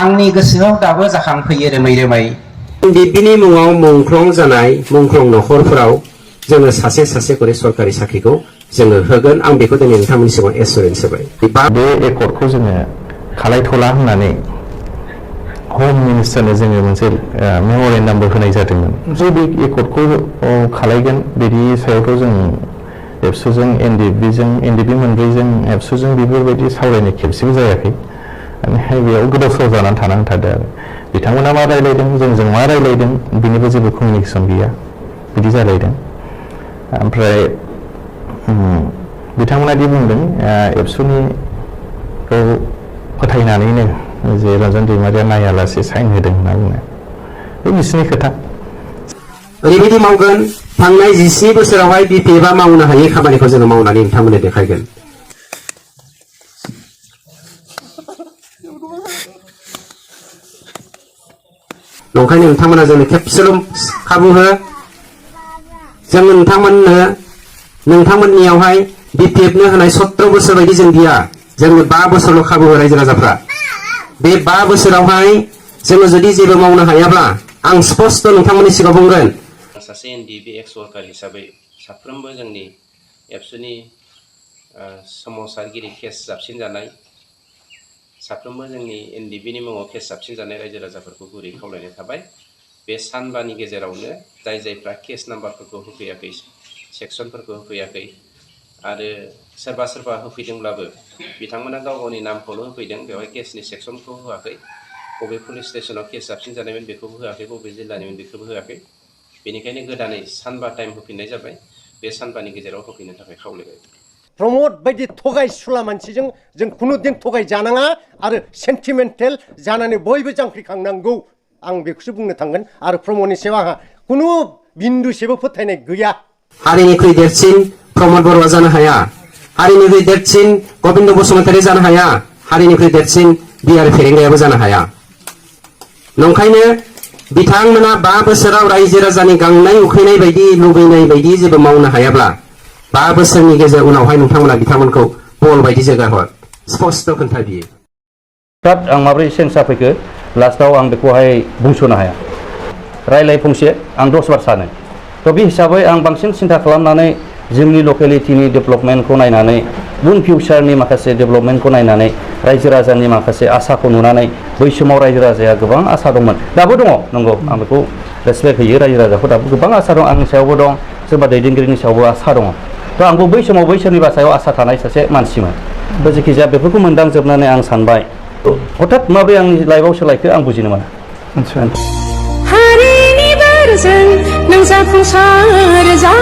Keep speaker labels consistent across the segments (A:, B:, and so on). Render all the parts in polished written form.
A: आंनि गोसोआव दाबो जाखांफैयो रोमै रोमै
B: बिनि मुङाव मुंख्लं जानाय मुंख्लं नखरफोराव जोङो सासे सासे करे सरकारि साख्रिखौ जोङो होगोन आं बेखौ दिनै नोंथांमोननि सिगाङाव एसुरेन्स होबाय
C: बे एकर्डखौ जोङो खालायथ'ला होननानै हम मिनिस्टारनो जोङो मोनसे मेम'रेन्डामबो होनाय जादोंमोन जे बे एकर्डखौ खालायगोन बिनि सायावथ' जों एबसुजों एनडिबि मोनब्रैजों एबसुजों बेफोरबायदि सावरायनाय खेबसेबो जायाखै ओमफ्राय बेयाव गोदाव सोराव जानानै थानानै थादों आरो बिथांमोना मा रायलायदों जोंजों मा रायलायदों बिनिबो जेबो कमिउनिकेसन गैया बिदि जालायदों ओमफ्राय बिथांमोना दि बुंदों एबसुनिखौ फोथायनानैनो जे रन्जन दैमारिया नायालासे साइन होदों होनना बुङो बे बिसिनि खोथा
B: ओरैबायदि मावगोन थांनाय 17 बोसोरावहाय बिपिएफआ मावनो हायै खामानिखौ जोङो मावनानै नोंथांमोननो देखायगोन नंखायनो नोंथांमोना जोंनो खेबसेल' खाबु हो जों नोंथांमोननियावहाय बिपिएफनो होनाय 17 बोसोर बायदि जों गैया जोंनो 5 बोसोरल' खाबु हो रायजो राजाफ्रा बे 5 बोसोरावहाय जोङो जुदि जेबो मावनो हायाब्ला आं स्पष्ट नोंथांमोननि सिगाङाव बुंगोन
D: सासे एनडिबि एक्स वर्कार हिसाबै साफ्रोमबो जोंनि एबसुनि सोमावसारगिरि केस जाबसिन जानाय साफ्रोमबो जोंनि एनडिबिनि मुङाव केस जाबसिन जानाय रायजो राजाफोरखौ गुरै खावलायनाय थाबाय बे सानबानि गेजेरावनो जायफ्रा केस नाम्बारफोरखौ होफैयाखै सेक्सनफोरखौ होफैयाखै आरो सोरबा होफैदोंब्लाबो बिथांमोना गाव गावनि नामखौल' होफैदों बेवहाय केसनि सेक्सनखौ होआखै बबे पुलिस स्टेशनाव केस जाबसिन जानायमोन बेखौबो होआखै बबे जिल्लानिमोन बेखौबो होआखै बेनिखायनो गोदानै सानबा टाइम होफिननाय जाबाय बे सानबानि गेजेराव होफैनो थाखाय खावलायबाय
E: प्रमद बायदि थगायसुला मानसिजों जों खुनुदिन थगाय जानाङा आरो सेन्टिमेन्टेल जानानै बयबो जांख्रिखांनांगौ आं बेखौसो बुंनो थांगोन आरो प्रमदनि सायाव आंहा खुनु बिन्दुसेबो फोथायनाय गैया
B: हारिनिख्रुइ देरसिन प्रमद बर'आ जानो हाया हारिनिख्रुइ देरसिन गबिन्द बसुमतारी जानो हाया हारिनिख्रुइ देरसिन बिआर फेरेंगायाबो जानो हाया नंखायनो बिथांमोना 5 बोसोराव रायजो राजानि गांनाय उखैनाय बायदि लुबैनाय बायदि जेबो मावनो हायाब्ला 5 बोसोरनि गेजेर उनावहाय नोंथांमोना बिथांमोनखौ बल बायदि जायगा हर स्पष्ट खोन्थाबियो
F: आं माब्रै सेन्स जाफैखो लास्टआव आं बेखौहाय बुंस'नो हाया रायलाय फंसे आं 10 बार सानो थ' बे हिसाबै आं बांसिन सिन्था खालामनानै जोंनि लकेलिटिनि डेभेलपमेन्टखौ नायनानै उन फिउचारनि माखासे डेभेलपमेन्टखौ नायनानै रायजो राजानि माखासे आसाखौ नुनानै बै समाव रायजो राजाया गोबां आसा दंमोन दाबो दङ नंगौ आं बेखौ रेसपेक्ट होयो रायजो राजाखौ दाबो गोबां आसा दं आंनि सायावबो दं सोरबा दैदेनगिरिनि सायावबो आसा दङ थ' आंबो बै समाव बैसोरनिबा सायाव आसा थानाय सासे मानसिमोन थ' जेखिजाया बेफोरखौ मोनदांजोबनानै आं सानबाय हठात माबोरै आंनि लाइफआव सोलायखो आं बुजिनो मोना
G: हारिनि बारजों नों जाफुंसार जा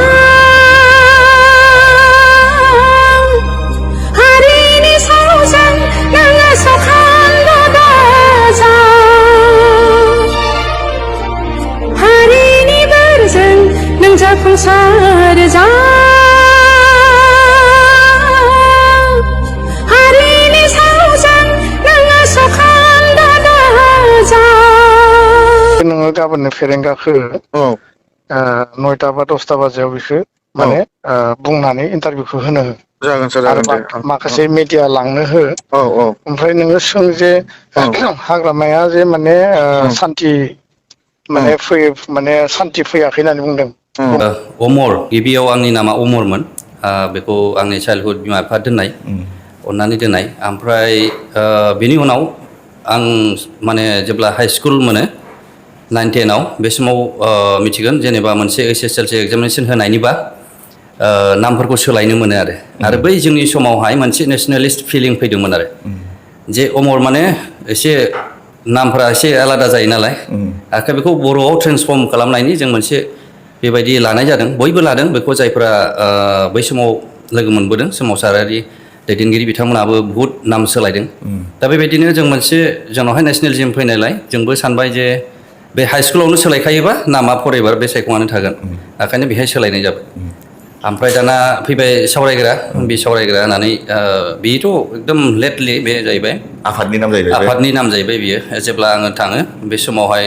G: हारिनि सावजों नोङो सखान्द दाजा हारिनि बारजों नों जाफुंसार जा हारिनि सावजों नोङो सखान्द दाजा
H: नोङो गाबोननो फेरेंगाखौ 9टा बा 10टा बाजियाव बेखौ माने बुंनानै इन्टारभिउखौ होनो हो
I: जागोन सार
H: आरो माखासे मिडिया लांनो हो ओमफ्राय नोङो सों जे हाग्रामाया जे माने सान्थि माने फैयो माने सान्थि फैयाखै होननानै बुंदों
J: अमर गिबियाव आंनि नामा अमरमोन बेखौ आंनि चाइल्डहुड बिमा बिफा दोननाय अननानै दोननाय ओमफ्राय बेनि उनाव आं माने जेब्ला हाइ स्कुल मोनो 9-10 बे समाव मिथिगोन जेनेबा मोनसे SSLC एग्जामिनेसन होनायनिबा नामफोरखौ सोलायनो मोनो आरो बै जोंनि समावहाय मोनसे नेसनेलिस्ट फिलिं फैदोंमोन आरो जे अमर माने एसे नामफोरा एसे आलादा जायो नालाय आरो बेखौ बर'आव ट्रेन्सफर्म खालामनायनि जों मोनसे बेबायदि लानाय जादों बयबो लादों बेखौ जायफोरा बै समाव लोगो मोनबोदों सोमावसारारि दैदेनगिरि बिथांमोनाबो बहुद नाम सोलायदों दा बेबायदिनो जों मोनसे जोंनावहाय नेसनेलिज्म फैनायलाय जोंबो सानबाय जे बे हाइ स्कुलावनो सोलायखायोबा नामा फरायबा बे सायख'नानै थागोन ओंखायनो बेहाय सोलायनाय जाबाय ओमफ्राय दाना फैबाय सावरायग्रा बे सावरायग्रा होननानै बेथ' एकदम लेटलि बे जाहैबाय
I: आफादनि नाम जाहैबाय
J: बियो जेब्ला आङो थाङो बे समावहाय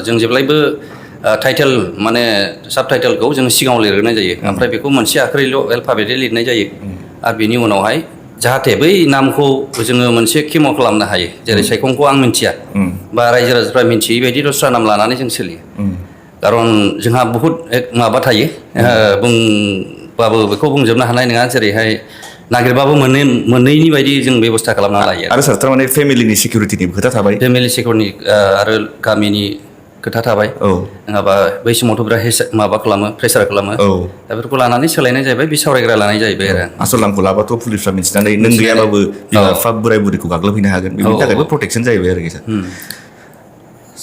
J: जों जेब्लायबो टाइटेल माने साब टाइटेलखौ जों सिगाङाव लिरग्रोनाय जायो ओमफ्राय बेखौ मोनसे आखरैल' एलफाबेटै लिरनाय जायो आरो बेनि उनावहाय जाहाथे बै नामखौ जोङो मोनसे केम' खालामनो हायो जेरै सायखंखौ आं मिन्थिया बा रायजो राजाफ्रा मिन्थियै बायदि दस्रा नाम लानानै जों सोलियो खारन जोंहा बहुद माबा थायो बुंबाबो बेखौ बुंजोबनो हानाय नङा जेरैहाय नागिरबाबो मोननैनि बायदि जों बेबस्था खालामना लायो
I: आरो सार थारमाने फेमिलिनि सिकिउरिटिनि खोथा थाबाय
J: फेमिलि सिकिउरिटि आरो गामिनि खोथा थाबाय नङाबा बै समावथ' बिराद माबा खालामो प्रेसार खालामो दा बेफोरखौ लानानै सोलायनाय जाहैबाय बे सावरायग्रा लानाय जाहैबाय आरो
I: आसल नामखौ लाबाथ' पुलिसफ्रा मिथिनानै नों गैयाबाबो बिमा बिफा बोराय बुरिखौ गाग्लोबहैनो हागोन बेनि थाखायबो प्रटेक्सन जाहैबाय आरोखि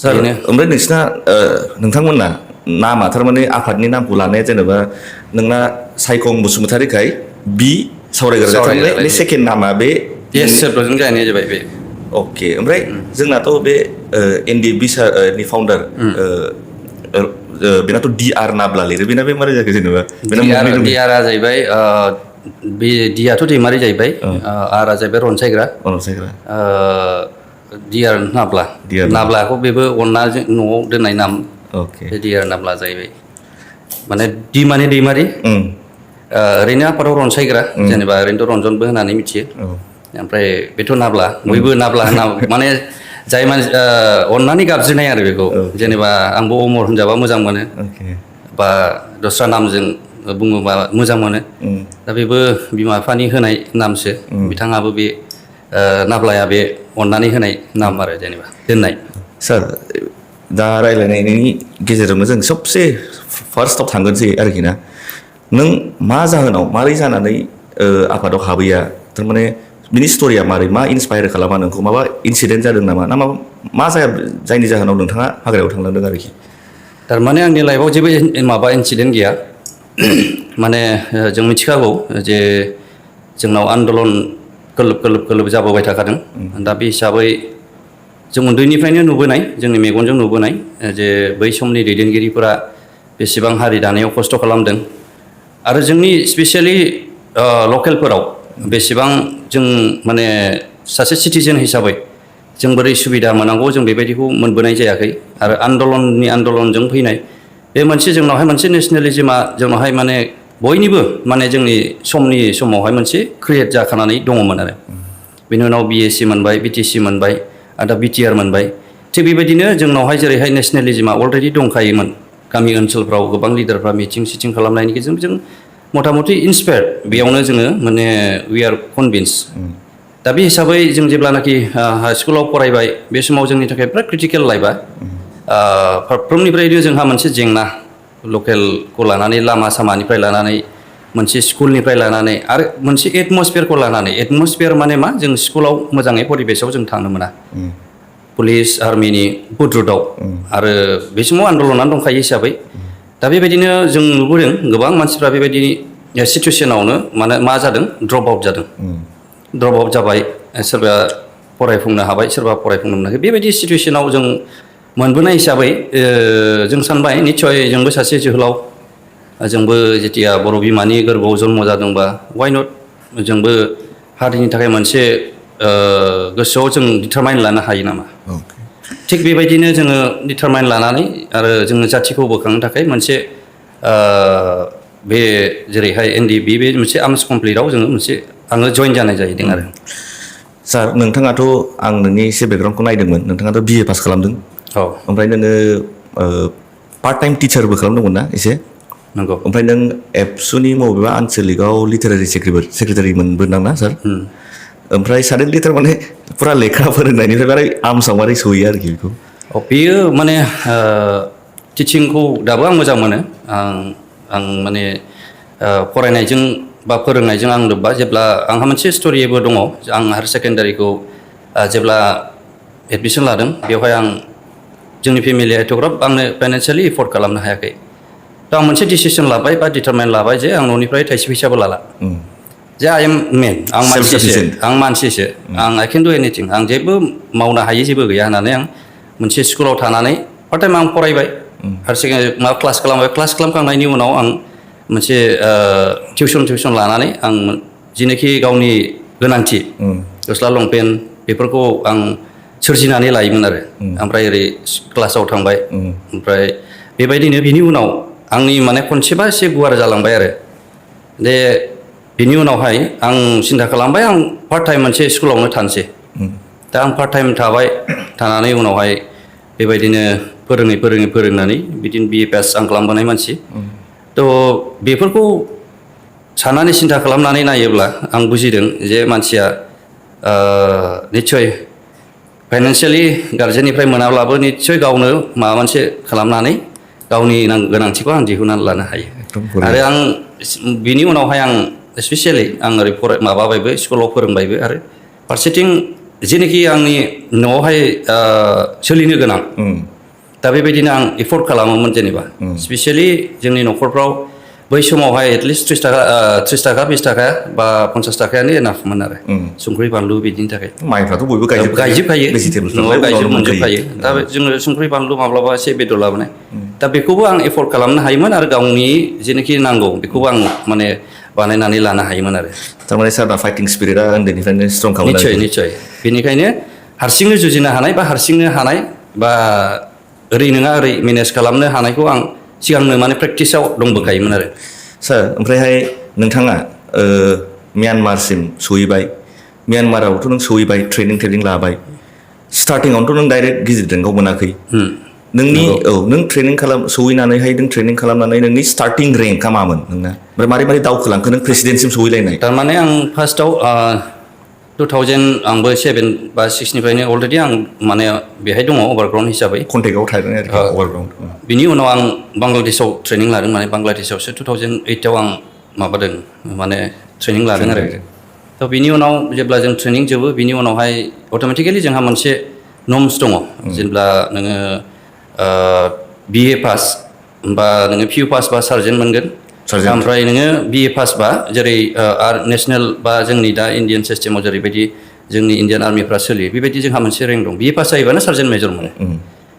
I: सार ओमफ्राय नोंसिना नोंथांमोना नामा थारमाने आफादनि नामखौ लानाया जेनेबा नोंना सायखं बसुमतारिखाय बि सावरायग्रा जाथारनाय सेकेन्ड नामा बे
J: जों गायनाय जाबाय बे
I: अके ओमफ्राय जोंनाथ' बे एनडिएफबि नि फाउन्डार बेनाथ' DR नाब्ला लिरो बेना बे मारै जाखो जेनेबा
J: DRआ जाहैबाय बे डिआथ' दैमारि जाहैबाय आरआ जाहैबाय रनसायग्रा DR नाब्लाखौ बेबो अनना न'आव दोननाय नाम DR नाब्ला जाहैबाय माने दि माने दैमारि ओरैनो आफादाव रनसायग्रा जेनेबा ओरैनोथ' रन्जनबो होननानै मिथियो ओमफ्राय बेथ' नाब्ला बयबो नाब्ला माने जाय मानसि अननानै गाबज्रिनाय आरो बेखौ जेनेबा आंबो अमर होनजाबा मोजां मोनो बा दस्रा नामजों बुङोबा मोजां मोनो दा बेबो बिमा बिफानि होनाय नामसो बिथाङाबो बे नाब्लाया बे अननानै होनाय नाम आरो जेनेबा दोननाय
I: सार दा रायलायनायनि गेजेरावनो जों सबसे फार्स्टआव थांगोनसै आरोखि ना नों मा जाहोनाव मारै जानानै आफादाव हाबैया थारमाने बिनि स्ट'रिया मारै मा इन्सपायार खालामा नोंखौ माबा इनसिडेन्ट जादों नामा ना मा जाया जायनि जाहोनाव नोंथाङा हाग्रायाव थांलांदों आरोखि
J: थारमाने आंनि लाइफआव जेबो माबा इनसिडेन्ट गैया माने जों मिथिखागौ जे जोंनाव आन्दलन गोलोब जाबोबाय थाखादों दा बे हिसाबै जों उन्दैनिफ्रायनो नुबोनाय जोंनि मेगनजों नुबोनाय जे बै समनि दैदेनगिरिफोरा बेसेबां हारि दानायाव खस्थ' खालामदों आरो जोंनि स्पेसियेलि लकेलफोराव बेसेबां जों माने सासे सिटिजेन हिसाबै जों बोरै सुबिदा मोनांगौ जों बेबायदिखौ मोनबोनाय जायाखै आरो आन्दलनजों फैनाय बे मोनसे जोंनावहाय मोनसे नेसनेलिजिमा जोंनावहाय माने बयनिबो माने जोंनि समावहाय मोनसे क्रिएट जाखानानै दङमोन आरो बेनि उनाव BAC मोनबाय BTC मोनबाय आरो दा BTR मोनबाय थिग बेबायदिनो जोंनावहाय जेरैहाय नेसनेलिजिमा अलरेडि दंखायोमोन गामि ओनसोलफ्राव गोबां लिडारफ्रा मिटिं खालामनायनि गेजेरजों जों मथा मथि इन्सपायार बेयावनो जोङो माने वी आर कनभिन्स दा बे हिसाबै जों जेब्लानाखि हाई स्कुलाव फरायबाय बे समाव जोंनि थाखाय बिराद क्रिटिकेल लाइफआ फारफ्रोमनिफ्रायनो जोंहा मोनसे जेंना लकेलखौ लानानै लामा सामानिफ्राय लानानै मोनसे स्कुलनिफ्राय लानानै आरो मोनसे एटमसफियारखौ लानानै एटमसफियार माने मा जों स्कुलाव मोजाङै परिबेसाव जों थांनो मोना पुलिस आर्मिनि बुद्रुदाव आरो बे समाव आन्दलनानो दंखायो हिसाबै दा बेबायदिनो जों नुबोदों गोबां मानसिफ्रा बेबायदि सिटुवेसनावनो माने मा जादों ड्रप आउट जादों ड्रप आउट जाबाय सोरबा फरायफुंनो हाबाय सोरबा फरायफुंनो मोनाखै बेबायदि सिटुवेसनाव जों मोनबोनाय हिसाबै जों सानबाय निस्सय जोंबो सासे जोहोलाव जोंबो जेथिया बर' बिमानि गोरबोआव जन्म जादोंबा वाइ नट जोंबो हारिनि थाखाय मोनसे गोसोआव जों डिटारमाइन लानो हायो नामा थिग बेबायदिनो जोङो डिटारमाइन लानानै आरो जोङो जाथिखौ बोखांनो थाखाय मोनसे बे जेरैहाय NDB बे मोनसे आर्मस कमप्लिटआव जोङो मोनसे आङो जइन जानाय जाहैदों आरो
I: सार नोंथाङाथ' आं नोंनि एसे बेकग्राउन्डखौ नायदोंमोन नोंथाङाथ' BA पास खालामदों ओमफ्राय नोङो पार्ट टाइम टिचारबो खालामदोंमोन ना एसे
J: नंगौ
I: ओमफ्राय नों एबसुनि बबेबा आनसलिकआव लिटारारि सेक्रेटारि मोनबोदों ना सार ओमफ्राय साडेनलि थारमाने फुरा लेखा फोरोंनायनिफ्राय बारै आर्मसआव मारै सहैयो आरोखि बेखौ
J: बेयो माने टिचिंखौ दाबो आं मोजां मोनो आं माने फरायनायजों बा फोरोंनायजों आं लोब्बा जेब्ला आंहा मोनसे स्ट'रिबो दङ आं हायार सेकेन्डारिखौ जेब्ला एडमिसन लादों बेवहाय आं जोंनि फेमिलिया एथ'ग्राब आंनो फाइनान्सियेलि एफर्ड खालामनो हायाखै दा आं मोनसे डिसिसन लाबाय बा डिटारमाइन लाबाय जे आं न'निफ्राय थाइसे फैसाबो लाला जे आइ एम मेन आं मानसिसो आं आइ केन डु एनिथिं आं जेबो मावनो हायै जेबो गैया होननानै आं मोनसे स्कुलाव थानानै पार्ट टाइम आं फरायबाय हायार सेकेन्डारि माबा क्लास खालामबाय क्लास खालामखांनायनि उनाव आं मोनसे टिउसन लानानै आं जिनोखि गावनि गोनांथि गस्ला लंपेन्ट बेफोरखौ आं सोरजिनानै लायोमोन आरो ओमफ्राय ओरै क्लासाव थांबाय ओमफ्राय बेबायदिनो बिनि उनाव आंनि माने कनसेप्टआ एसे गुवार जालांबाय आरो जे बिनि उनावहाय आं सिन्था खालामबाय आं पार्ट टाइम मोनसे स्कुलावनो थानोसै दा आं पार्ट टाइम थाबाय थानानै उनावहाय बेबायदिनो फोरोंनानै बिदिनो BA पास आं खालामबोनाय मानसि थ' बेफोरखौ साननानै सिन्था खालामनानै नायोब्ला आं बुजिदों जे मानसिया निस्सय फाइनान्सियेलि गार्जेननिफ्राय मोनाब्लाबो निस्सय गावनो माबा मोनसे खालामनानै गावनि गोनांथिखौ आं दिहुननानै लानो हायो आरो आं बिनि उनावहाय आं स्पेसियेलि आं ओरै माबाबायबो स्कुलाव फोरोंबायबो आरो फारसेथिं जेनोखि आंनि न'आवहाय सोलिनो गोनां दा बेबायदिनो आं एफर्ड खालामोमोन जेनेबा स्पेसियेलि जोंनि न'खरफ्राव बै समावहाय एटलिस्ट 30 थाखा 20 थाखा बा 50 थाखायानो एनाफमोन आरो संख्रि बानलु बिदिनि थाखाय
I: माइफ्राथ' बयबो
J: गायजोबखायो न'आव मोनजोबखायो दा जोङो संख्रि बानलु माब्लाबा एसे बेदर लाबोनाय दा बेखौबो आं एफर्ड खालामनो हायोमोन आरो गावनि जेनोखि नांगौ बेखौबो आं माने बानायनानै लानो हायोमोन आरो
I: थारमाने सारना फाइटिं स्पिरिटआ उन्दैनिफ्रायनो स्ट्रं खालामो
J: निस्सय बेनिखायनो हारसिंनो जुजिनो हानाय बा हारसिंनो हानाय बा ओरै नङा ओरै मेनेज खालामनो हानायखौ आं सिगांनो माने प्रेक्टिसाव दंबोखायोमोन आरो
I: सार ओमफ्रायहाय नोंथाङा म्यानमारसिम सहैबाय म्यानमारावथ' नों सहैबाय ट्रेनिं लाबाय स्टार्टिंआवनोथ' नों डाइरेक्ट गिदिर रेंकआव मोनाखै नोंनि नों सहैनानैहाय नों ट्रेनिं खालामनानै नोंनि स्टार्टिं रेंकआ मामोन नोंना ओमफ्राय मारै दावखोलांखो नों प्रेसिडेन्टसिम सहैलायनाय
J: थारमाने आं फार्स्टआव 2000 आंबो 7 बा 6निफ्रायनो अलरेडि आं माने बेहाय दङ अभारग्राउन्ड हिसाबै
I: कन्टेक्टआव थादों आरो अभारग्राउन्ड
J: बिनि उनाव आं बांलादेशआव ट्रेनिं लादों माने बांलादेशआवसो 2008आव आं माबादों माने ट्रेनिं लादों आरो थ' बिनि उनाव जेब्ला जों ट्रेनिं जोबो बिनि उनावहाय अट'मेटिकेलि जोंहा मोनसे नर्म्स दङ जेब्ला नोङो BA पास बा नोङो PU पास बा सार्जेन्ट मोनगोन ओमफ्राय नोङो BA पास बा जेरै नेसनेल बा जोंनि दा इण्डियान सिस्टेमाव जेरैबायदि जोंनि इण्डियान आर्मिफ्रा सोलियो बेबायदि जोंहा मोनसे रेंक दं BA पास जायोबानो सार्जेन्ट मेजर मोनो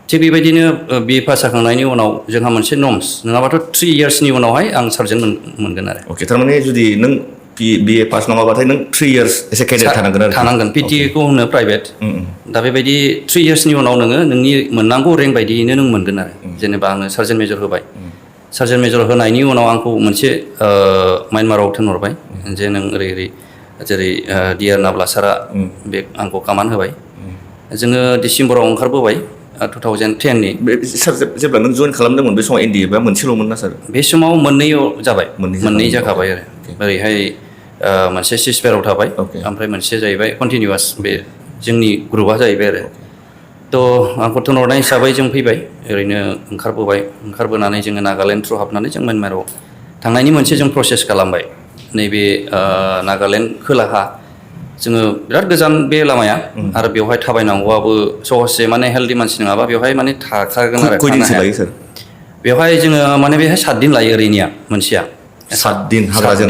J: थिग बेबायदिनो BA पास जाखांनायनि उनाव जोंहा मोनसे नर्म्स नङाबाथ' 3 इयार्सनि उनावहाय आं सार्जेन्ट मोनगोन आरो
I: अके थारमाने जुदि नों BA पास नङाबाथाय नों 3 इयार्स एसे केडेट थानांगोन
J: PTA खौ होनो प्राइभेट दा बेबायदि 3 इयार्सनि उनाव नोङो नोंनि मोननांगौ रेंक बायदियैनो नों मोनगोन आरो जेनेबा आङो सार्जेन्ट मेजर होबाय सार्जेन्ट मेजर होनायनि उनाव आंखौ मोनसे म्यानमाराव थिनहरबाय जे नों ओरै जेरै डिआर नाब्ला सारा बे आंखौ कामान होबाय जोङो डिसेम्बराव ओंखारबोबाय 2010नि
I: सार जेब्ला नों जइन खालामदोंमोन बे समाव NDA बा मोनसेल'मोन ना सार
J: बे समाव मोननै जाबाय मोननै जाखाबाय आरो ओरैहाय मोनसे सिसपेराव थाबाय ओमफ्राय मोनसे जाहैबाय कन्टिनिउवास बे जोंनि ग्रुपआ जाहैबाय आरो थ' आंखौ थिनहरनाय हिसाबै जों फैबाय ओरैनो ओंखारबोनानै जोङो नागालेण्ड थ्रु हाबनानै जों म्यानमाराव थांनायनि मोनसे जों प्रसेस खालामबाय नैबे नागालेण्ड खोलाहा जोङो बिराद गोजान बे लामाया आरो बेवहाय थाबायनांगौआबो सहजसे माने हेल्दि मानसि नङाबा बेवहाय माने थाखागोन आरो बेवहाय जोङो माने बेहाय 7 दिन लायो ओरैनिया मोनसेया
I: 7 दिन हाग्राजों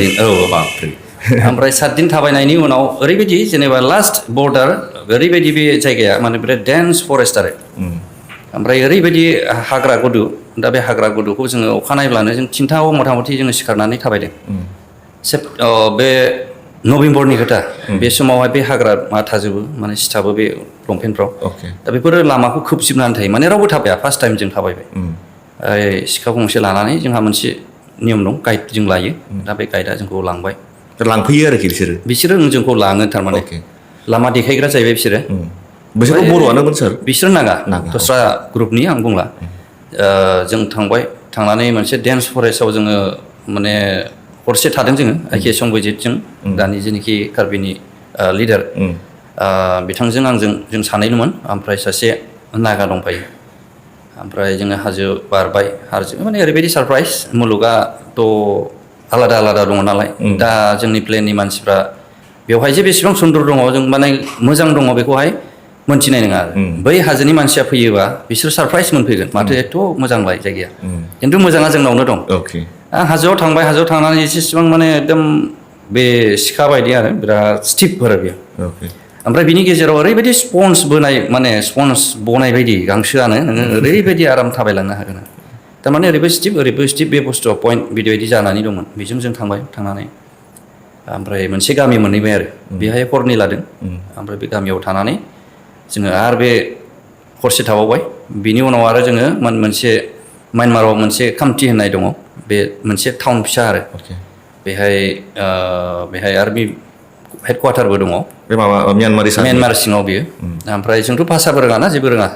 J: ओमफ्राय 7 दिन थाबायनायनि उनाव ओरैबायदि जेनेबा लास्ट बर्डार ओरैबायदि बे जायगाया माने बिराद डेन्स फरेस्ट आरो ओमफ्राय ओरैबायदि हाग्रा गुदु दा बे हाग्रा गुदुखौ जोङो अखानायब्लानो जों 3थायाव मथा-मथि जोङो सिखारनानै थाबायदों बे नभेम्बरनि खोथा बे समावहाय बे हाग्रा थाजोबो माने सिथाबो बे लंपेन्टफ्राव दा बेफोरो लामाखौ खोबजोबनानै थायो माने रावबो थाबाया फार्स्ट टाइम जों थाबायबाय सिखा गंसे लानानै जोंहा मोनसे नियम दं गाइड जों लायो दा बे गाइडआ जोंखौ
I: लांफैयो आरोखि
J: बिसोरो जोंखौ लाङो थारमाने लामा देखायग्रा जाहैबाय
I: बिसोरो बर'आनोमोन सार
J: बिसोर नागा दस्रा ग्रुपनि आं बुंला जों थांनानै मोनसे डेन्स फरेस्टआव जोङो माने हरसे थादों जोङो आइके संबजितजों दानि जेनोखि कार्बिनि लिडार बिथांजों आंजों जों सानैल'मोन ओमफ्राय सासे नागा दंफायो ओमफ्राय जोङो हाजो बारबाय हाजो माने ओरैबायदि सारप्राइज मुलुगाथ' आलादा दङ नालाय दा जोंनि प्लेननि मानसिफ्रा बेवहाय जे बेसेबां सुन्दर दङ जों माने मोजां दङ बेखौहाय मोनथिनाय नङा आरो बै हाजोनि मानसिया फैयोबा बिसोर सारप्राइज मोनफैगोन माथो एथ' मोजांलाय जायगाया खिन्थु मोजाङा जोंनावनो दं हाजोआव थांनानै एसेबां माने एकदम बे सिखा बायदि आरो बिराद स्टिफ आरो बेयो ओमफ्राय बिनि गेजेराव ओरैबायदि स्पन्ज बनाय बायदि गांसोआनो नोङो ओरैबायदि आराम थाबायलांनो हागोन थारमाने ओरैबो स्टिफ बे बुस्थुआ पइन्ट बिदि जानानै दंमोन बेजों जों थांनानै ओमफ्राय मोनसे गामि मोनहैबाय आरो बेहाय हरनै लादों ओमफ्राय बे गामियाव थानानै जोङो आरो बे हरसे थाबावबाय बिनि उनाव आरो जोङो मोनसे म्यानमाराव मोनसे खामथि होननाय दङ बे मोनसे टाउन फिसा आरो बेहाय आर्मि हेडक्वार्टारबो दङ
I: बे माबा
J: म्यानमार सिङाव बियो ओमफ्राय जोंथ' भाषाबो रोङा ना जेबो रोङा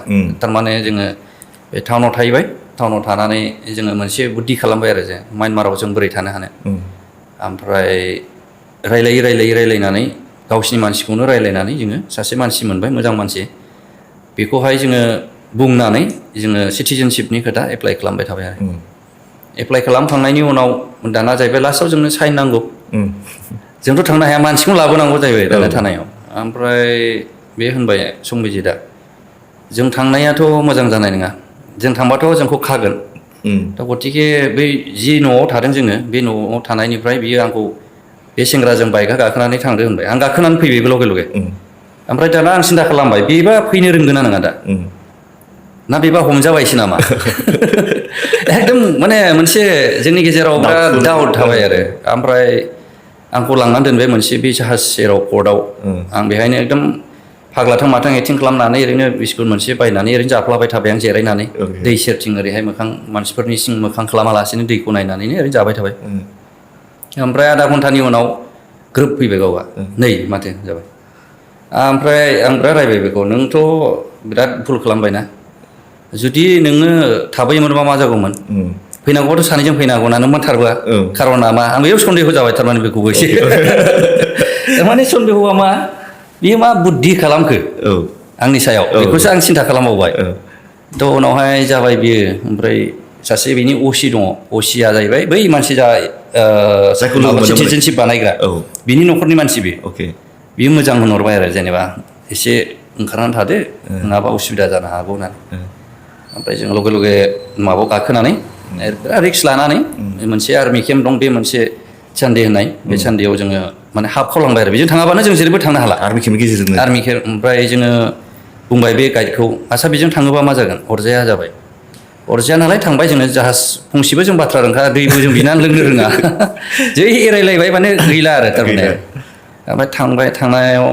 J: थारमाने जोङो बे टाउनाव थाहैबाय टाउनाव थानानै जोङो मोनसे बुद्धि खालामबाय आरो जे म्यानमाराव जों बोरै थानो हानो ओमफ्राय रायलायनानै गावसिनि मानसिखौनो रायलायनानै जोङो सासे मानसि मोनबाय मोजां मानसि बेखौहाय जोङो बुंनानै जोङो सिटिजेनशिपनि खोथा एप्लाइ खालामबाय थाबाय आरो एप्लाइ खालामखांनायनि उनाव दाना जाहैबाय लास्टआव जोंनो साइन नांगौ जोंथ' थांनो हाया मानसिखौनो लाबोनांगौ जाहैबाय दाना थानायाव ओमफ्राय बे होनबाय संबिजितआ जों थांनायाथ' मोजां जानाय नङा जों थांबाथ' जोंखौ खागोन दा गतिके बै जि न'आव थादों जोङो बे न'आव थानायनिफ्राय बियो आंखौ बे सेंग्राजों बाइकआ गाखोनानै थांदो होनबाय आं गाखोनानै फैबाय लगे लगे ओमफ्राय दाना आं सिन्था खालामबाय बेबा फैनो रोंगोन ना नङा दा ना बेबा हमजाबायसो नामा एकदम माने मोनसे जोंनि गेजेराव बिराद डाउट थाबाय आरो ओमफ्राय आंखौ लांनानै दोनबाय मोनसे बे जाहाज सेराव पर्टआव आं बेहायनो एकदम फाग्लाथां माथां एक्टिं खालामनानै ओरैनो बिस्कुट मोनसे बायनानै ओरैनो जाफ्लाबाय थाबाय आं जिरायनानै दै सेरथिं ओरैहाय मोखां मानसिफोरनि सिं मोखां खालामालासेनो दैखौ नायनानैनो ओरैनो जाबाय थाबाय ओमफ्राय आधा घन्टानि उनाव ग्रोब फैबाय गावआ नै माथो जाबाय ओमफ्राय आं बिराद रायबाय बेखौ नोंथ' बिराद भुल खालामबायना जुदि नोङो थाबैमोनबा मा जागौमोन फैनांगौबाथ' सानैजों फैनांगौ ना नों मा थारबा खारना मा आं बेयाव सन्देह जाबाय थारमाने बेखौबो एसे माने सन्देहआ मा बियो मा बुद्धि खालामखो आंनि सायाव बेखौसो आं सिन्था खालामबावबाय थ' उनावहाय जाबाय बियो ओमफ्राय सासे बिनि असि दङ असिया जाहैबाय बै मानसि जा सिटिजेनशिप बानायग्रा बिनि न'खरनि मानसि बियो मोजां होनहरबाय आरो जेनेबा एसे ओंखारनानै थादो नङाबा उसुबिदा जानो हागौ होननानै ओमफ्राय जों लगे लगे माबायाव गाखोनानै बिराद रिक्स लानानै मोनसे आर्मि केम्प दं बे मोनसे सान्डे होननाय बे सान्डेआव जोङो माने हाबखावलांबाय आरो बेजों थाङाबानो जों जेरैबो थांनो हाला
I: आर्मि केम्पनि गेजेरजों
J: आर्मि केम्प ओमफ्राय जोङो बुंबाय बे गाइडखौ आच्छा बेजों थाङोबा मा जागोन अरजाया जाबाय अरजाया नालाय थांबाय जोङो जाहाज फंसेबो जों बाथ्रा रोंखा दैबो जों बिनानै लोंनो रोङा जै एरायलायबाय माने गैला आरो थारमाने ओमफ्राय थांबाय थांनायाव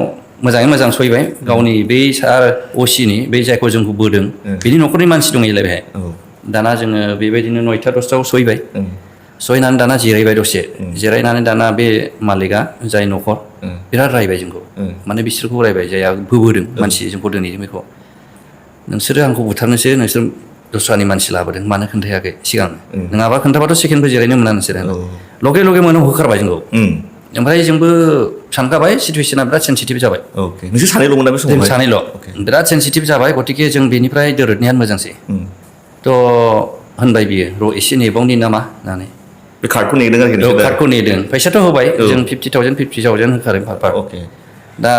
J: मोजाङै मोजां सहैबाय गावनि बै सार असिनि बै जायखौ जोंखौ बोदों बिनि न'खरनि मानसि दंहैलाय बेहाय दाना जोङो बेबायदिनो 9टा 10टायाव सहैबाय सहैनानै दाना जिरायबाय दसे जिरायनानै दाना बे मालिकआ जाय न'खर बिराद रायबाय जोंखौ माने बिसोरखौ रायबाय जायहा बोबोदों मानसि जोंखौ दोनहैदों बेखौ नोंसोरो आंखौ बुथारनोसो नोंसोर दस्रानि मानसि लाबोदों मानो खोन्थायाखै सिगां नङाबा खोन्थाबाथ' सेकेन्डबो जिरायनो मोना नोंसोरो लगे लगे मोनाव होखारबाय जोंखौ ओमफ्राय जोंबो सानखाबाय सिटुवेसना बिराद सेन्सिटिभ जाबाय
I: नोंसोर सानैल'मोन ना बे समाव
J: जों सानैल' बिराद सेन्सिटिभ जाबाय गतिके जों बेनिफ्राय दोरोदनायानो मोजांसै थ' होनबाय बियो र' एसे नेबावनि नामा होननानै
I: बे कार्डखौ नेदों आरोखि
J: कार्डखौ नेदों फैसाथ' होबाय जों 50,000 होखादों पार दा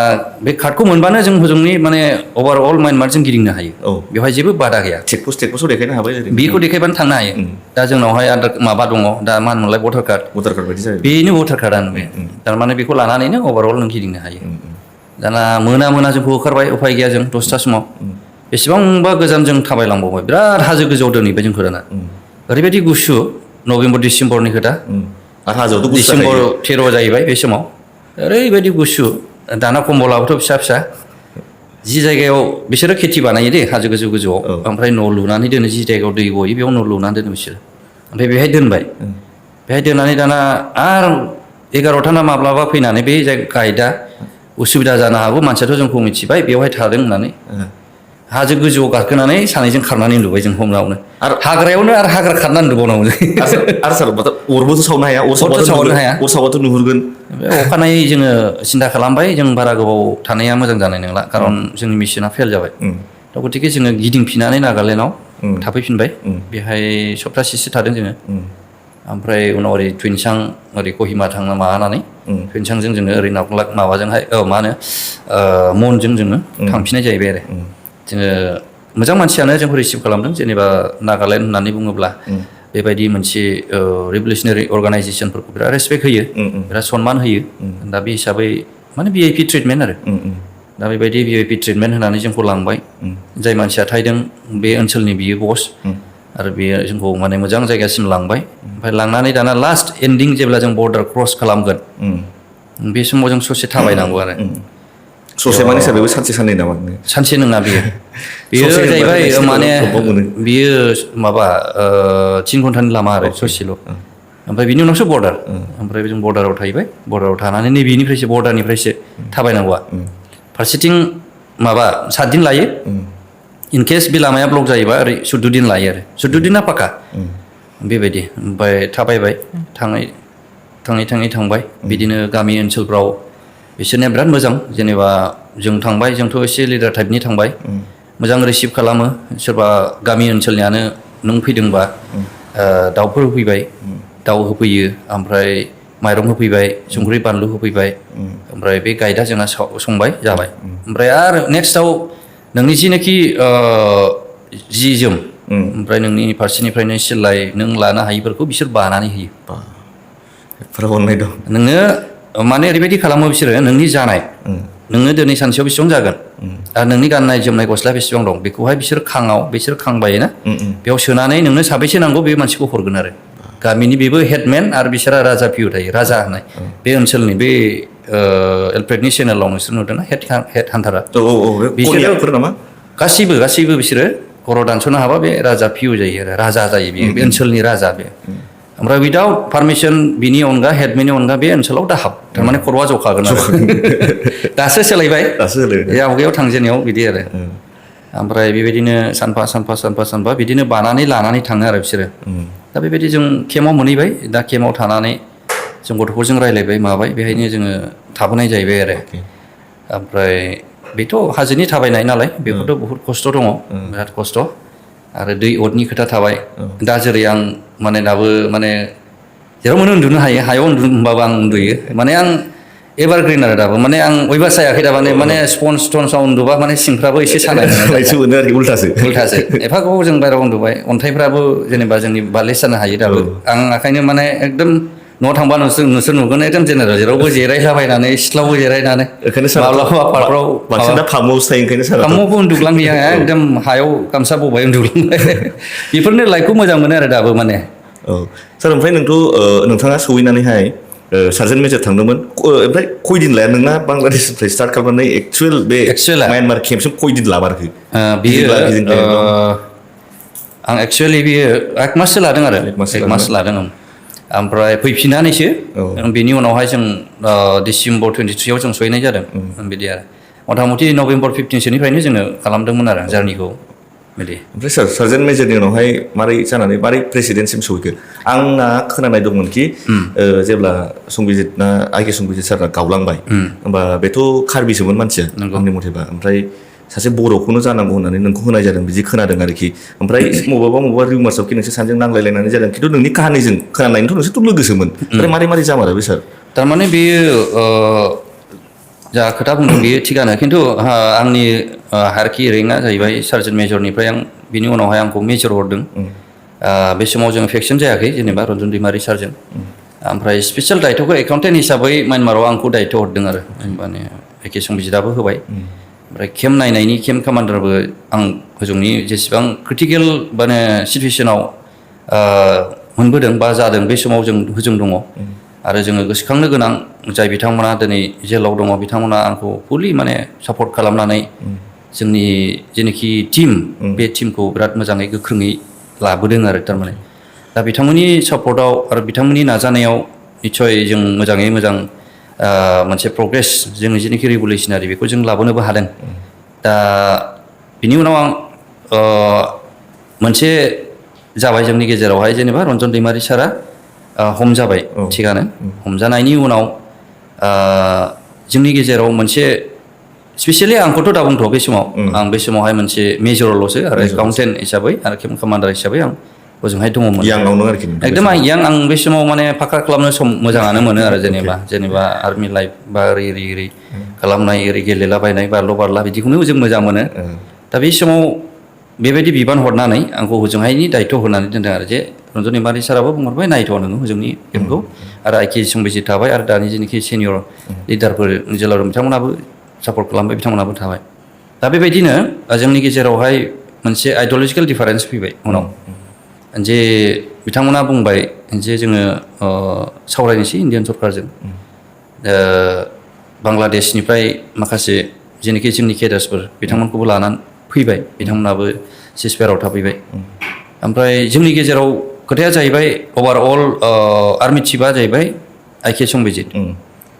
J: बे कार्डखौ मोनबानो जों हजोंनि माने अभारअल म्यानमारजों गिदिंनो हायो बेवहाय जेबो बादा गैया
I: चेकपस्ट देखायनो हाबाय
J: बेखौ देखायबानो थांनो हायो दा जोंनावहाय माबा दङ दा मा होनोमोनलाय भटार कार्ड
I: बायदि जायो
J: बेनो भटार कार्डआनो बे थारमाने बेखौ लानानैनो अभारअल नों गिदिंनो हायो दाना मोना जोंखौ होखारबाय उफाय गैया जों 10टा समाव बेसेबांबा गोजान जों थाबायलांबावबाय बिराद हाजो गोजौआव दोनहैबाय जोंखौ दाना ओरैबायदि गुसु नभेम्बर डिसेम्बरनि खोथा डिसेम्बर 13 जाहैबाय बे समाव ओरैबायदि गुसु दाना कम्बलाबोथ' फिसा फिसा जि जायगायाव बिसोरो खेथि बानायो दे हाजो गोजौआव ओमफ्राय न' लुनानै दोनो जि जायगायाव दै गयो बेयाव न' लुनानै दोनो बिसोरो ओमफ्राय बेहाय दोनबाय बेहाय दोननानै दाना आरो 11टा ना माब्लाबा फैनानै बे जाय गाइडआ उसुबिदा जानो हागौ मानसियाथ' जोंखौ मिथिबाय बेवहाय थादों होननानै हाजो गोजौआव गाखोनानै सानैजों खारनानै नुबाय जों हमनायावनो आरो हाग्रायावनो आरो हाग्रा खारनानै नुबावनांगौ
I: आरो सार अरबोथ' सावनो हाया अर सावबाथ' नुहुरगोन
J: अखानायै जोङो सिन्था खालामबाय जों बारा गोबाव थानाया मोजां जानाय नंला खारन जोंनि मिसना फेल जाबाय दा गतिके जोङो गिदिंफिननानै नागालेण्डआव थाफैफिनबाय बेहाय सप्तासेसो थादों जोङो ओमफ्राय उनाव ओरै टुइनसां ओरै कहिमा थांना माबानानै टुइनसांजों जोङो ओरै नावलाक माबाजोंहाय मा होनो मनजों जोङो थांफिननाय जाहैबाय आरो जोङो मोजां मानसियानो जोंखौ रिसिभ खालामदों जेनेबा नागालेण्ड होननानै बुङोब्ला बेबायदि मोनसे रिभलिउसनारि अर्गानाइजेसनफोरखौ बिराद रेसपेक्ट होयो बिराद सनमान होयो दा बे हिसाबै माने VIP ट्रिटमेन्ट आरो दा बेबायदि VIP ट्रिटमेन्ट होनानै जोंखौ लांबाय जाय मानसिया थाहैदों बे ओनसोलनि बियो बस आरो बेयो जोंखौ माने मोजां जायगासिम लांबाय ओमफ्राय लांनानै दाना लास्ट एन्डिं जेब्ला जों बर्डार क्रस खालामगोन बे समाव जों ससे थाबायनांगौ आरो
I: ससे माने सार बेबो सानसे साननै नामा
J: सानसे नङा बेयो जाहैबाय माने बियो माबा 3 घन्टानि लामा आरो ससेल' ओमफ्राय बिनि उनावसो बर्डार ओमफ्राय जों बर्डाराव थाहैबाय बर्डाराव थानानै नैबेनिफ्रायसो बर्डारनिफ्रायसो थाबायनांगौआ फारसेथिं माबा 7 दिन लायो इन केस बे लामाया ब्लक जायोबा ओरै 14 दिन लायो आरो 14 दिना पाका बेबायदि ओमफ्राय थाबायबाय थाङै थांबाय बिदिनो गामि ओनसोलफ्राव बिसोरनिया बिराद मोजां जेनेबा जों थांबाय जोंथ' एसे लिडार टाइपनि थांबाय मोजां रिसिभ खालामो सोरबा गामि ओनसोलनियानो नों फैदोंबा दाउफोर होफैबाय दाउ होफैयो ओमफ्राय माइरं होफैबाय संख्रि बानलु होफैबाय ओमफ्राय बे गाइदा जोंना संबाय जाबाय ओमफ्राय आरो नेक्स्टआव नोंनि जिनाखि जि जोम ओमफ्राय नोंनि फारसेनिफ्रायनो सिलाय नों लानो हायिफोरखौ बिसोर बानानै होयो नोङो माने ओरैबायदि खालामो बिसोरो नोंनि जानाय नोङो दिनै सानसेयाव बेसेबां जागोन आरो नोंनि गाननाय जोमनाय गस्ला बेसेबां दं बेखौहाय बिसोर खांबायोना बेयाव सोनानै नोंनो साबेसे नांगौ बे मानसिखौ हरगोन आरो गामिनि बेबो हेडमेन आरो बिसोरा राजा पिउ थायो राजा होननाय बे ओनसोलनि बे एलफ्रेडनि चेनेलाव नोंसोर नुदोंना हेड हान्टारा बिसोरो गासैबो बिसोरो खर' दानस'नो हाबा बे राजा पिउ जायो आरो राजा जायो बेयो बे ओनसोलनि राजा बे ओमफ्राय उइदाउट पारमिसन बिनि अनगा हेडमेननि अनगा बे ओनसोलाव दाहाब थारमाने खर'आ जखागोन आरो दासो सोलायबाय आवगायाव थांजेननायाव बिदि आरो ओमफ्राय बेबायदिनो सानफा बिदिनो बानानै लानानै थाङो आरो बिसोरो दा बेबायदि जों केम्पआव मोनहैबाय दा केम्पआव थानानै जों गथ'फोरजों रायज्लायबाय माबाय बेहायनो जोङो थाबोनाय जाहैबाय आरो ओमफ्राय बेथ' हाजोनि थाबायनाय नालाय बेफोरथ' बहुत खस्थ' दङ बिराद खस्थ' आरो दै अरनि खोथा थाबाय दा जेरै आं माने दाबो माने जेराव मोनो उन्दुनो हायो हायाव उन्दुबाबो आं उन्दुयो माने आं एभारग्रिन आरो दाबो माने आं अयभास जायाखै दामाने माने स्टनसाव उन्दुबा माने सिंफ्राबो एसे सानाय मोनो उल्थासो एफा गोबाव जों बायह्रायाव उन्दुबाय अन्थाइफ्राबो जेनेबा जोंनि बालेज जानो हायो दाबो आं ओंखायनो माने एकदम न'आव थांबा नोंसोर नुगोन एकदम जेनेरेल जेरावबो जिरायलाबायनानै सिथ्लावबो जिरायनानै माब्लाबा पार्कफ्राव फार्मावबो उन्दुग्लांहैया एकदम हायाव गामसा बबाय उन्दुग्लांबाय बेफोरनो लाइफखौ मोजां मोनो आरो दाबो माने
I: सार ओमफ्राय नोंथाङा सहैनानैहाय सार्जेन्ट मेजर थांदोंमोन ओमफ्राय खयदिन लाया नोंना बांलादेशनिफ्राय स्टार्ट खालामनानै एक्सुवेल बे म्यानमार केम्पसिम खयदिन लामारखो
J: आं एक्सुवेलि बियो 1 माससो लादों आरो 1 मास लादों ओमफ्राय फैफिननानैसो बेनि उनावहाय जों डिसेम्बर 23आव जों सहैनाय जादों बिदि आरो मथा मथि नभेम्बर 15सोनिफ्रायनो जोङो खालामदोंमोन आरो जार्निखौ बिदि
I: ओमफ्राय सार्जेन्ट मेजरनि उनावहाय मारै जानानै मारै प्रेसिडेन्टसिम सहैखो आंना खोनानाय दंमोन कि जेब्ला संबिजितना आइके संबिजित सारा गावलांबाय होमबा बेथ' कार्बिसोमोन मानसिया आंनि मथेबा ओमफ्राय सासे बर'खौनो जानांगौ होननानै नोंखौ होनाय जादों बिदि खोनादों आरोखि ओमफ्राय बबेबा रिउमार्सआव कि नोंसोर सानैजों नांलायलायनानै जादों खिन्थु नोंनि काहानिजों खोनानायनिथ' नोंसोरथ' लोगोसोमोन ओमफ्राय मारै जामारो बे सार
J: थारमाने बेयो जा खोथा बुंदों बेयो थिगानो खिन्थु आंनि हायारखि रेंकआ जाहैबाय सार्जेन्ट मेजरनिफ्राय आं बिनि उनावहाय आंखौ मेजर हरदों बे समाव जों फेक्सन जायाखै जेनेबा रन्जन दैमारि सार्जेन्ट ओमफ्राय स्पेसियेल दायथ'खौ एकाउन्टेन्ट हिसाबै म्यानमाराव आंखौ दायथ' हरदों आरो माने आइके संबिजितआबो होबाय ओमफ्राय केम्प नायनायनि केम्प कामान्डारबो आं हजोंनि जेसेबां क्रिटिकेल माने सिटुवेसनाव मोनबोदों बा जादों बे समाव जों हजों दङ आरो जोङो गोसोखांनो गोनां जाय बिथांमोना दिनै जेलाव दङ बिथांमोना आंखौ फुलि माने सापर्ट खालामनानै जोंनि जेनाखि टिम बे टिमखौ बिराद मोजाङै गोख्रोङै लाबोदों आरो थारमाने दा बिथांमोननि सापर्टआव आरो बिथांमोननि नाजानायाव निस्सय जों मोजाङै मोजां मोनसे प्रग्रेस जोंनि जेनाखि रिभलिउसनारि बेखौ जों लाबोनोबो हादों दा बिनि उनाव आं मोनसे जाबाय जोंनि गेजेरावहाय जेनेबा रन्जन दैमारि सारा हमजाबाय थिगानो हमजानायनि उनाव जोंनि गेजेराव मोनसे स्पेसियेलि आंखौथ' दा बुंथ' बे समाव आं बे समावहाय मोनसे मेजरल'सो आरो एकाउन्टेन्ट हिसाबै आरो केम्प कामान्डार हिसाबै आं ओजोंहाय दङमोन एकदम आं बे समाव माने फाखा खालामनो सम मोजाङानो मोनो आरो जेनेबा आर्मि लाइफ बा ओरै खालामनाय ओरै गेलेलाबायनाय बारला बिदिखौनो जों मोजां मोनो दा बे समाव बेबायदि बिबान हरनानै आंखौ हजोंहायनि दायथ' होनानै दोनदों आरो जे रन्जन दैमारि साराबो बुंहरबाय नायथ' नोङो हजोंनि केम्पखौ आरो आइके संबिजित थाबाय आरो दानि जेनाखि सिनियर लिडारफोर जेलाव बिथांमोनाबो सापर्ट खालामबाय बिथांमोनाबो थाबाय दा बेबायदिनो जोंनि गेजेरावहाय मोनसे आइडिय'लजिकेल डिफारेन्स फैबाय उनाव जे बिथांमोना बुंबाय जे जोङो सावरायनोसै इण्डियान सरकारजों बांलादेशनिफ्राय माखासे जेनाखि जोंनि केडार्सफोर बिथांमोनखौबो लानानै फैबाय बिथांमोनाबो सिजफायाराव थाफैबाय ओमफ्राय जोंनि गेजेराव खोथाया जाहैबाय ओभारअल आर्मि चिफआ जाहैबाय आइके संबिजित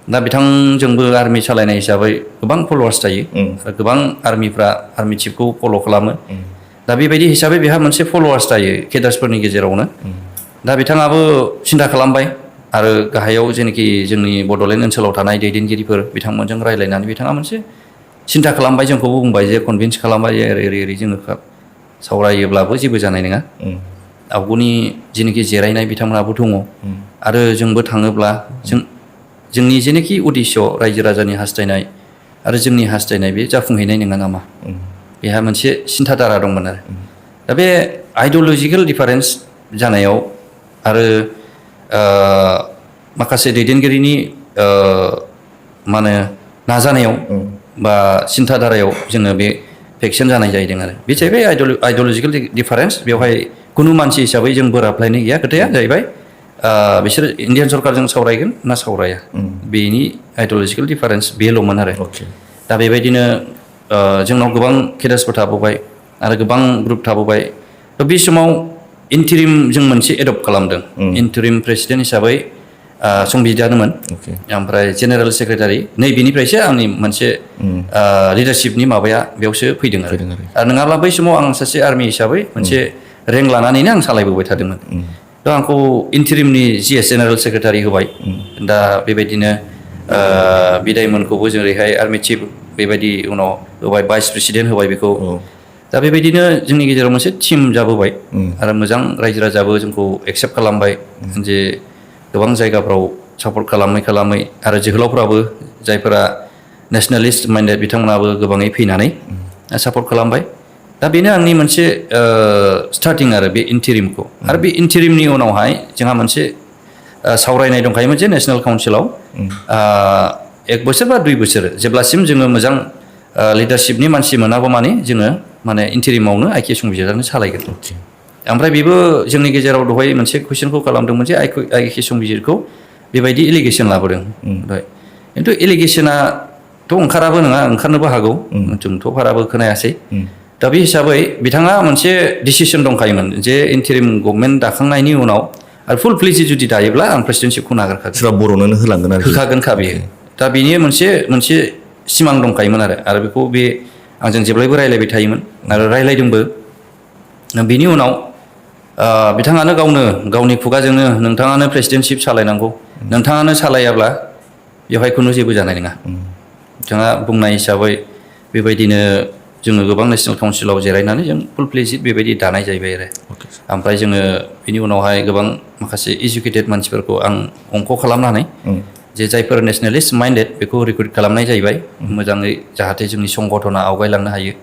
J: दा बिथांजोंबो आर्मि सालायनाय हिसाबै गोबां फलोवार्स थायो आरो गोबां आर्मिफ्रा आर्मि चिफखौ फल' खालामो दा बेबायदि हिसाबै बेहा मोनसे फलोवार्स थायो केडार्सफोरनि गेजेरावनो दा बिथाङाबो सिन्था खालामबाय आरो गाहायाव जेनाखि जोंनि बड'लेण्ड ओनसोलाव थानाय दैदेनगिरिफोर बिथांमोनजों रायज्लायनानै बिथाङा मोनसे सिन्था खालामबाय जोंखौबो बुंबाय जे कनभिन्स खालामबाय जे ओरै जोङो सावरायोब्लाबो जेबो जानाय नङा आवगुनि जेनाखि जिरायनाय बिथांमोनाबो दङ आरो जोंबो थाङोब्ला जोंनि जेनाखि उद्देश्य रायजो राजानि हास्थायनाय आरो जोंनि हास्थायनाय बे जाफुंहैनाय नङा नामा बेहा मोनसे सिन्थाधारा दंमोन आरो दा बे आइडिय'लजिकेल डिफारेन्स जानायाव आरो माखासे दैदेनगिरिनि मा होनो नाजानायाव बा सिन्थाधारायाव जोङो बे भेक्सन जानाय जाहैदों आरो बे जाहैबाय आइडिय'लजिकेल डिफारेन्स बेवहाय खुनु मानसि हिसाबै जों बोराबलायनाय गैया खोथाया जाहैबाय बिसोर इन्डियान सरकारजों सावरायगोन ना सावराया बेनि आइडिय'लजिकेल डिफारेन्स बेल'मोन आरो दा बेबायदिनो जोंनाव गोबां केडार्सफोर थाबोबाय आरो गोबां ग्रुप थाबोबाय थ' बे समाव इन्टारिम जों मोनसे एडप्ट खालामदों इन्टारिम प्रेसिडेन्ट हिसाबै संबिजितआनोमोन ओमफ्राय जेनेरेल सेक्रेटारि नैबेनिफ्रायसो आंनि मोनसे लिडारशिपनि माबाया बेयावसो फैदों आरो नङाब्ला बै समाव आं सासे आर्मि हिसाबै मोनसे रेंक लानानैनो आं सालायबोबाय थादोंमोन दा आंखौ इन्टारिमनि जिएस जेनेरेल सेक्रेटारि होबाय दा बेबायदिनो बिदायमोनखौबो जेरैहाय आर्मि चिफ बेबायदि उनाव होबाय भाइस प्रेसिडेन्ट होबाय बेखौ दा बेबायदिनो जोंनि गेजेराव मोनसे टिम जाबोबाय आरो मोजां रायजो राजाबो जोंखौ एक्सेप्ट खालामबाय जे गोबां जायगाफ्राव सापर्ट खालामै आरो जोहोलावफ्राबो जायफोरा नेसनेलिस्ट माइन्डेड बिथांमोनाबो गोबाङै फैनानै सापर्ट खालामबाय दा बेनो आंनि मोनसे स्टार्टिं आरो बे इन्टारिमखौ आरो बे इन्टारिमनि उनावहाय जोंहा मोनसे सावरायनाय दंखायोमोन जे नेसनेल काउन्सिलाव 1 बोसोर बा 2 बोसोर जेब्लासिम जोङो मोजां लिडारशिपनि मानसि मोनागौ माने जोङो माने इन्टारिमावनो आइके संबिजितआनो सालायगोन ओमफ्राय बेबो जोंनि गेजेराव दहाय मोनसे कुइसनखौ खालामदोंमोन जे आइके संबिजितखौ बेबायदि एलिगेसन लाबोदों ओमफ्राय खिन्थु एलिगेसनाथ' ओंखाराबो नङा ओंखारनोबो हागौ जोंथ' बाराबो खोनायासै दा बे हिसाबै बिथाङा मोनसे डिसिसन दंखायोमोन जे इन्टारिम गभर्नमेन्ट दाखांनायनि उनाव आरो फुल फ्लेजि जुदि दायोब्ला आं प्रेसिडेन्टशिपखौ नागारखागोन
I: सोरबा बर'नोनो होलांगोन आरो
J: होखागोनखा बेयो दा बेनि मोनसे सिमां दंखायोमोन आरो बेखौ बे आंजों जेब्लायबो रायलायबाय थायोमोन आरो रायलायदोंबो बेनि उनाव बिथाङानो गावनि खुगाजोंनो नोंथाङानो प्रेसिडेन्टशिप सालायनांगौ नोंथाङानो सालायाब्ला बेवहाय खुनु जेबो जानाय नङा बिथाङा बुंनाय हिसाबै बेबायदिनो जोङो गोबां नेसनेल काउन्सिलाव जिरायनानै जों फुल फ्लेजिड बेबायदि दानाय जाहैबाय आरो ओमफ्राय जोङो बिनि उनावहाय गोबां माखासे इडुकेटेड मानसिफोरखौ आं अंक खालामनानै जे जायफोर नेसनेलिस्ट माइन्डेड बेखौ रिक्रुइट खालामनाय जाहैबाय मोजाङै जाहाथे जोंनि संगठना आवगायलांनो हायो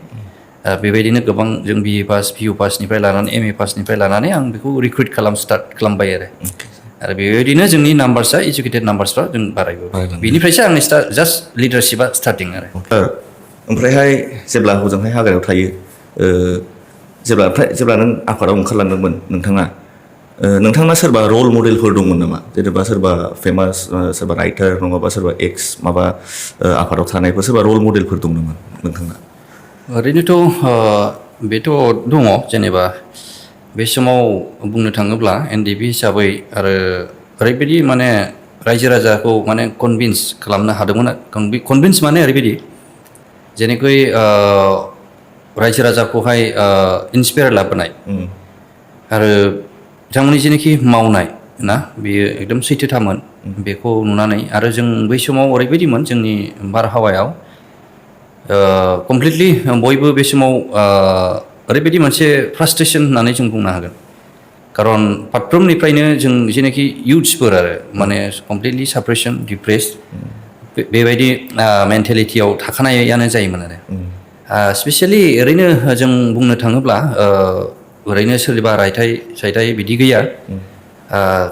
J: बेबायदिनो गोबां जों BA पास PU पासनिफ्राय लानानै MA पासनिफ्राय लानानै आं बेखौ रिक्रुइट स्टार्ट खालामबाय आरो बेबायदिनो जोंनि नाम्बार्सआ इडुकेटेड नाम्बार्सफ्रा जों बारायबोबाय बेनिफ्रायसो आंनि जास्ट लिडारशिपआ स्टार्टिं आरो
I: ओमफ्रायहाय जेब्ला हजोंहाय हाग्रायाव थायो जेब्ला नों आफादाव ओंखारलांदोंमोन नोंथांना सोरबा रल मडेलफोर दंमोन नामा जेनेबा सोरबा फेमास सोरबा राइटार नङाबा सोरबा एक्स माबा आफादाव थानायफोर सोरबा रल मडेलफोर दं नामा नोंथांना
J: ओरैनोथ' बेथ' दङ जेनेबा बे समाव बुंनो थाङोब्ला NDP हिसाबै आरो ओरैबायदि माने रायजो राजाखौ माने कनभिन्स खालामनो हादोंमोन कनभिन्स माने ओरैबायदि जेनेखि रायजो राजाखौहाय इन्सपायार लाबोनाय आरो बिथांमोननि जेनाखि मावनाय ना बेयो एकदम सैथोथामोन बेखौ नुनानै आरो जों बै समाव ओरैबायदिमोन जोंनि बारहावायाव कमप्लिटलि बयबो बे समाव ओरैबायदि मोनसे फ्रास्ट्रेसन होननानै जों बुंनो हागोन खारन फारफ्रोमनिफ्रायनो जों जेनाखि इयुथ्सफोर आरो माने कमप्लिटलि साप्रेसन डिप्रेस्ड बेबायदि मेन्टेलिटियाव थाखानायानो जायोमोन आरो स्पेसियेलि ओरैनो जों बुंनो थाङोब्ला ओरैनो सोरबा रायथाइ बिदि गैया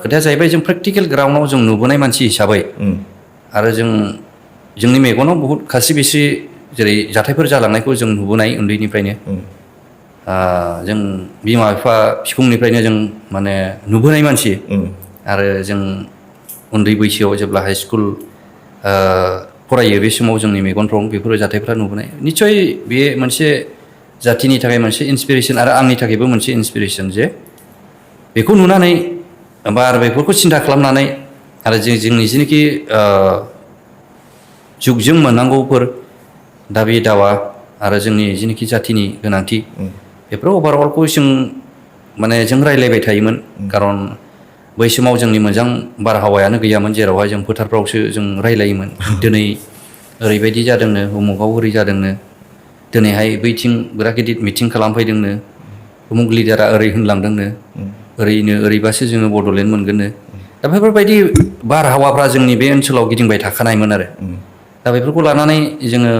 J: खोथाया जाहैबाय जों प्रेक्टिकेल ग्राउन्डआव जों नुबोनाय मानसि हिसाबै आरो जोंनि मेगनाव बहुद खासि बिसि जेरै जाथायफोर जालांनायखौ जों नुबोनाय उन्दैनिफ्रायनो जों बिमा बिफा बिखुंनिफ्रायनो जों माने नुबोनाय मानसि आरो जों उन्दै बैसोआव जेब्ला हाइ स्कुल फरायो बे समाव जोंनि मेगनफ्राव बेफोर जाथायफ्रा नुबोनाय निस्सय बे मोनसे जाथिनि थाखाय मोनसे इन्सपिरेसन आरो आंनि थाखायबो मोनसे इन्सपिरेसन जे बेखौ नुनानै बा आरो बेफोरखौ सिन्था खालामनानै आरो जोंनि जिनिखि जुगजों मोननांगौफोर दाबि दावा आरो जोंनि जिनिखि जाथिनि गोनांथि बेफोर अभारअलखौ जों माने जों रायलायबाय थायोमोन खारन बै समाव जोंनि मोजां बारहावायानो गैयामोन जेरावहाय जों फोथारफ्रावसो जों रायलायोमोन दिनै ओरैबायदि जादोंनो उमुगाव ओरै जादोंनो दिनैहाय बैथिं बिराद गिदिर मिटिं खालामफैदोंनो उमुग लिडारा ओरै होनलांदोंनो ओरैनो ओरैबासो जोङो बड'लेण्ड मोनगोननो दा बेफोरबायदि बारहावाफ्रा जोंनि बे ओनसोलाव गिदिंबाय थाखानायमोन आरो दा बेफोरखौ लानानै जोङो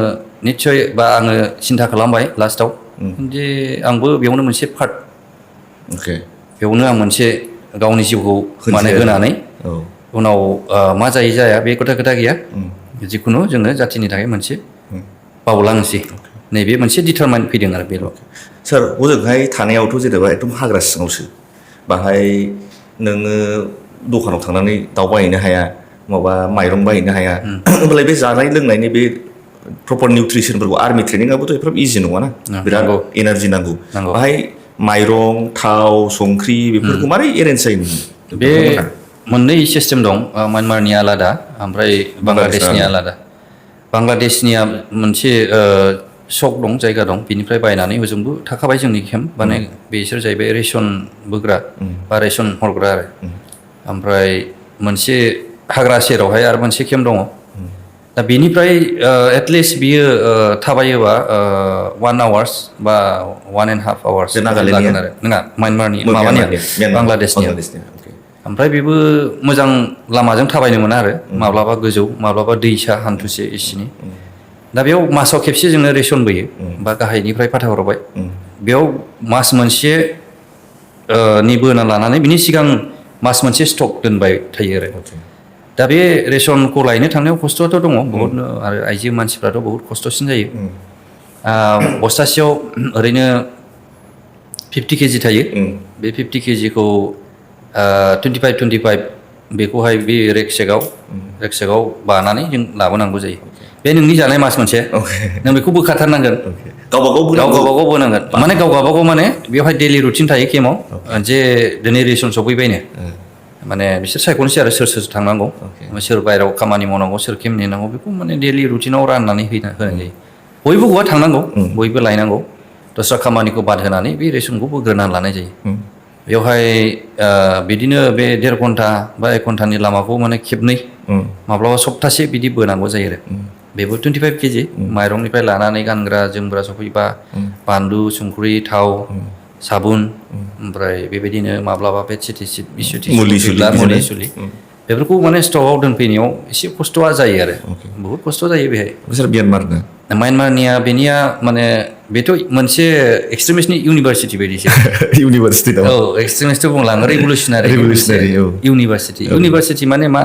J: निस्सय बा आङो सिन्था खालामबाय लास्टआव जे आंबो बेयावनो मोनसे पार्ट बेयावनो आं मोनसे गावनि जिउखौ माने होनानै उनाव मा जायो जाया बे खोथा गैया जिखुनु जोङो जाथिनि थाखाय मोनसे बावलांसै नैबे मोनसे डिटारमाइन फैदों आरो बेल'
I: सार हजोंहाय थानायावथ' जेनेबा एकदम हाग्रा सिङावसो बाहाय नोङो दखानाव थांनानै दाउ बायहैनो हाया माबा माइरं बायहैनो हाया होमबालाय बे जानाय लोंनायनि बे प्रपार निउट्रिसनफोरखौ आर्मि ट्रेनिंआबोथ' एफाराब इजि नङाना बिराद एनार्जि नांगौ बाहाय माइरं थाव संख्रि बेफोरखौ मारै एरेन्ज जायो
J: बे मोननै सिस्टेम दं म्यानमारनि आलादा ओमफ्राय बांलादेशनि आलादा बांलादेशनिया मोनसे सक दं जायगा दं बिनिफ्राय बायनानै हजोंबो थाखाबाय जोंनि केम्प माने बिसोर जाहैबाय रेसन बोग्रा बा रेसन हरग्रा आरो ओमफ्राय मोनसे हाग्रा सेरावहाय आरो मोनसे केम्प दङ दा बेनिफ्राय एटलिस्ट बियो थाबायोबा 1 आवार्स बा 1.5 आवार्स लागोन आरो नङा म्यानमारनि माबानिया बांलादेशनिया ओमफ्राय बेबो मोजां लामाजों थाबायनो मोना आरो माब्लाबा गोजौ माब्लाबा दैसा हान्थुसे इसिनि दा बेयाव मासाव खेबसे जोंनो रेसन बोयो बा गाहायनिफ्राय फाथायहरबाय बेयाव मास मोनसे नि बोना लानानै बिनि सिगां मास मोनसे स्टक दोनबाय थायो आरो दा बे रेसनखौ लायनो थांनायाव खस्थ'थ' दङ बहुतनो आरो आइजो मानसिफ्राथ' बहुत खस्थ'सिन जायो बस्थासेयाव ओरैनो 50 केजि थायो बे 50 केजिखौ 25 बेखौहाय बे रेकसेकआव बानानै जों लाबोनांगौ जायो बे नोंनि जानाय मास मोनसे नों बेखौ बोखाथारनांगोन गावबागाव बोनांगोन माने गावबागाव माने बेवहाय डेलि रुटिन थायो केमाव जे दिनै रेसन सफैबायनो माने बिसोर सायख'नोसै आरो सोर थांनांगौ सोर बायहेरायाव खामानि मावनांगौ सोर केम्प नेनांगौ बेखौ माने डेलि रुटिनाव राननानै होनाय जायो बयबो बहा थांनांगौ बयबो लायनांगौ दस्रा खामानिखौ बाद होनानै बे रेसनखौ बोग्रोनानै लानाय जायो बेवहाय बिदिनो बे 1.5 घन्टा बा 1 घन्टानि लामाखौ माने खेबनै माब्लाबा सप्तासे बिदि बोनांगौ जायो आरो बेबो 25 केजि माइरंनिफ्राय लानानै गानग्रा जोमग्रा सफैबा बानलु संख्रि थाव साबुन ओमफ्राय बेबायदिनो माब्लाबा बेडशिट मुलि सुलि बेफोरखौ माने स्टकआव दोनफैनायाव एसे खस्थ'आ जायो आरो बहुत खस्थ' जायो बेहाय म्यानमारनिया बेनिया माने बेथ' मोनसे एक्सट्रिमिस्टनि इउनिभारसिटि बायदिसो
I: इउनिभारसिटि
J: औ एक्सट्रिमिस्ट बुंलाङो रिभलुसनारि इउनिभारसिटि माने मा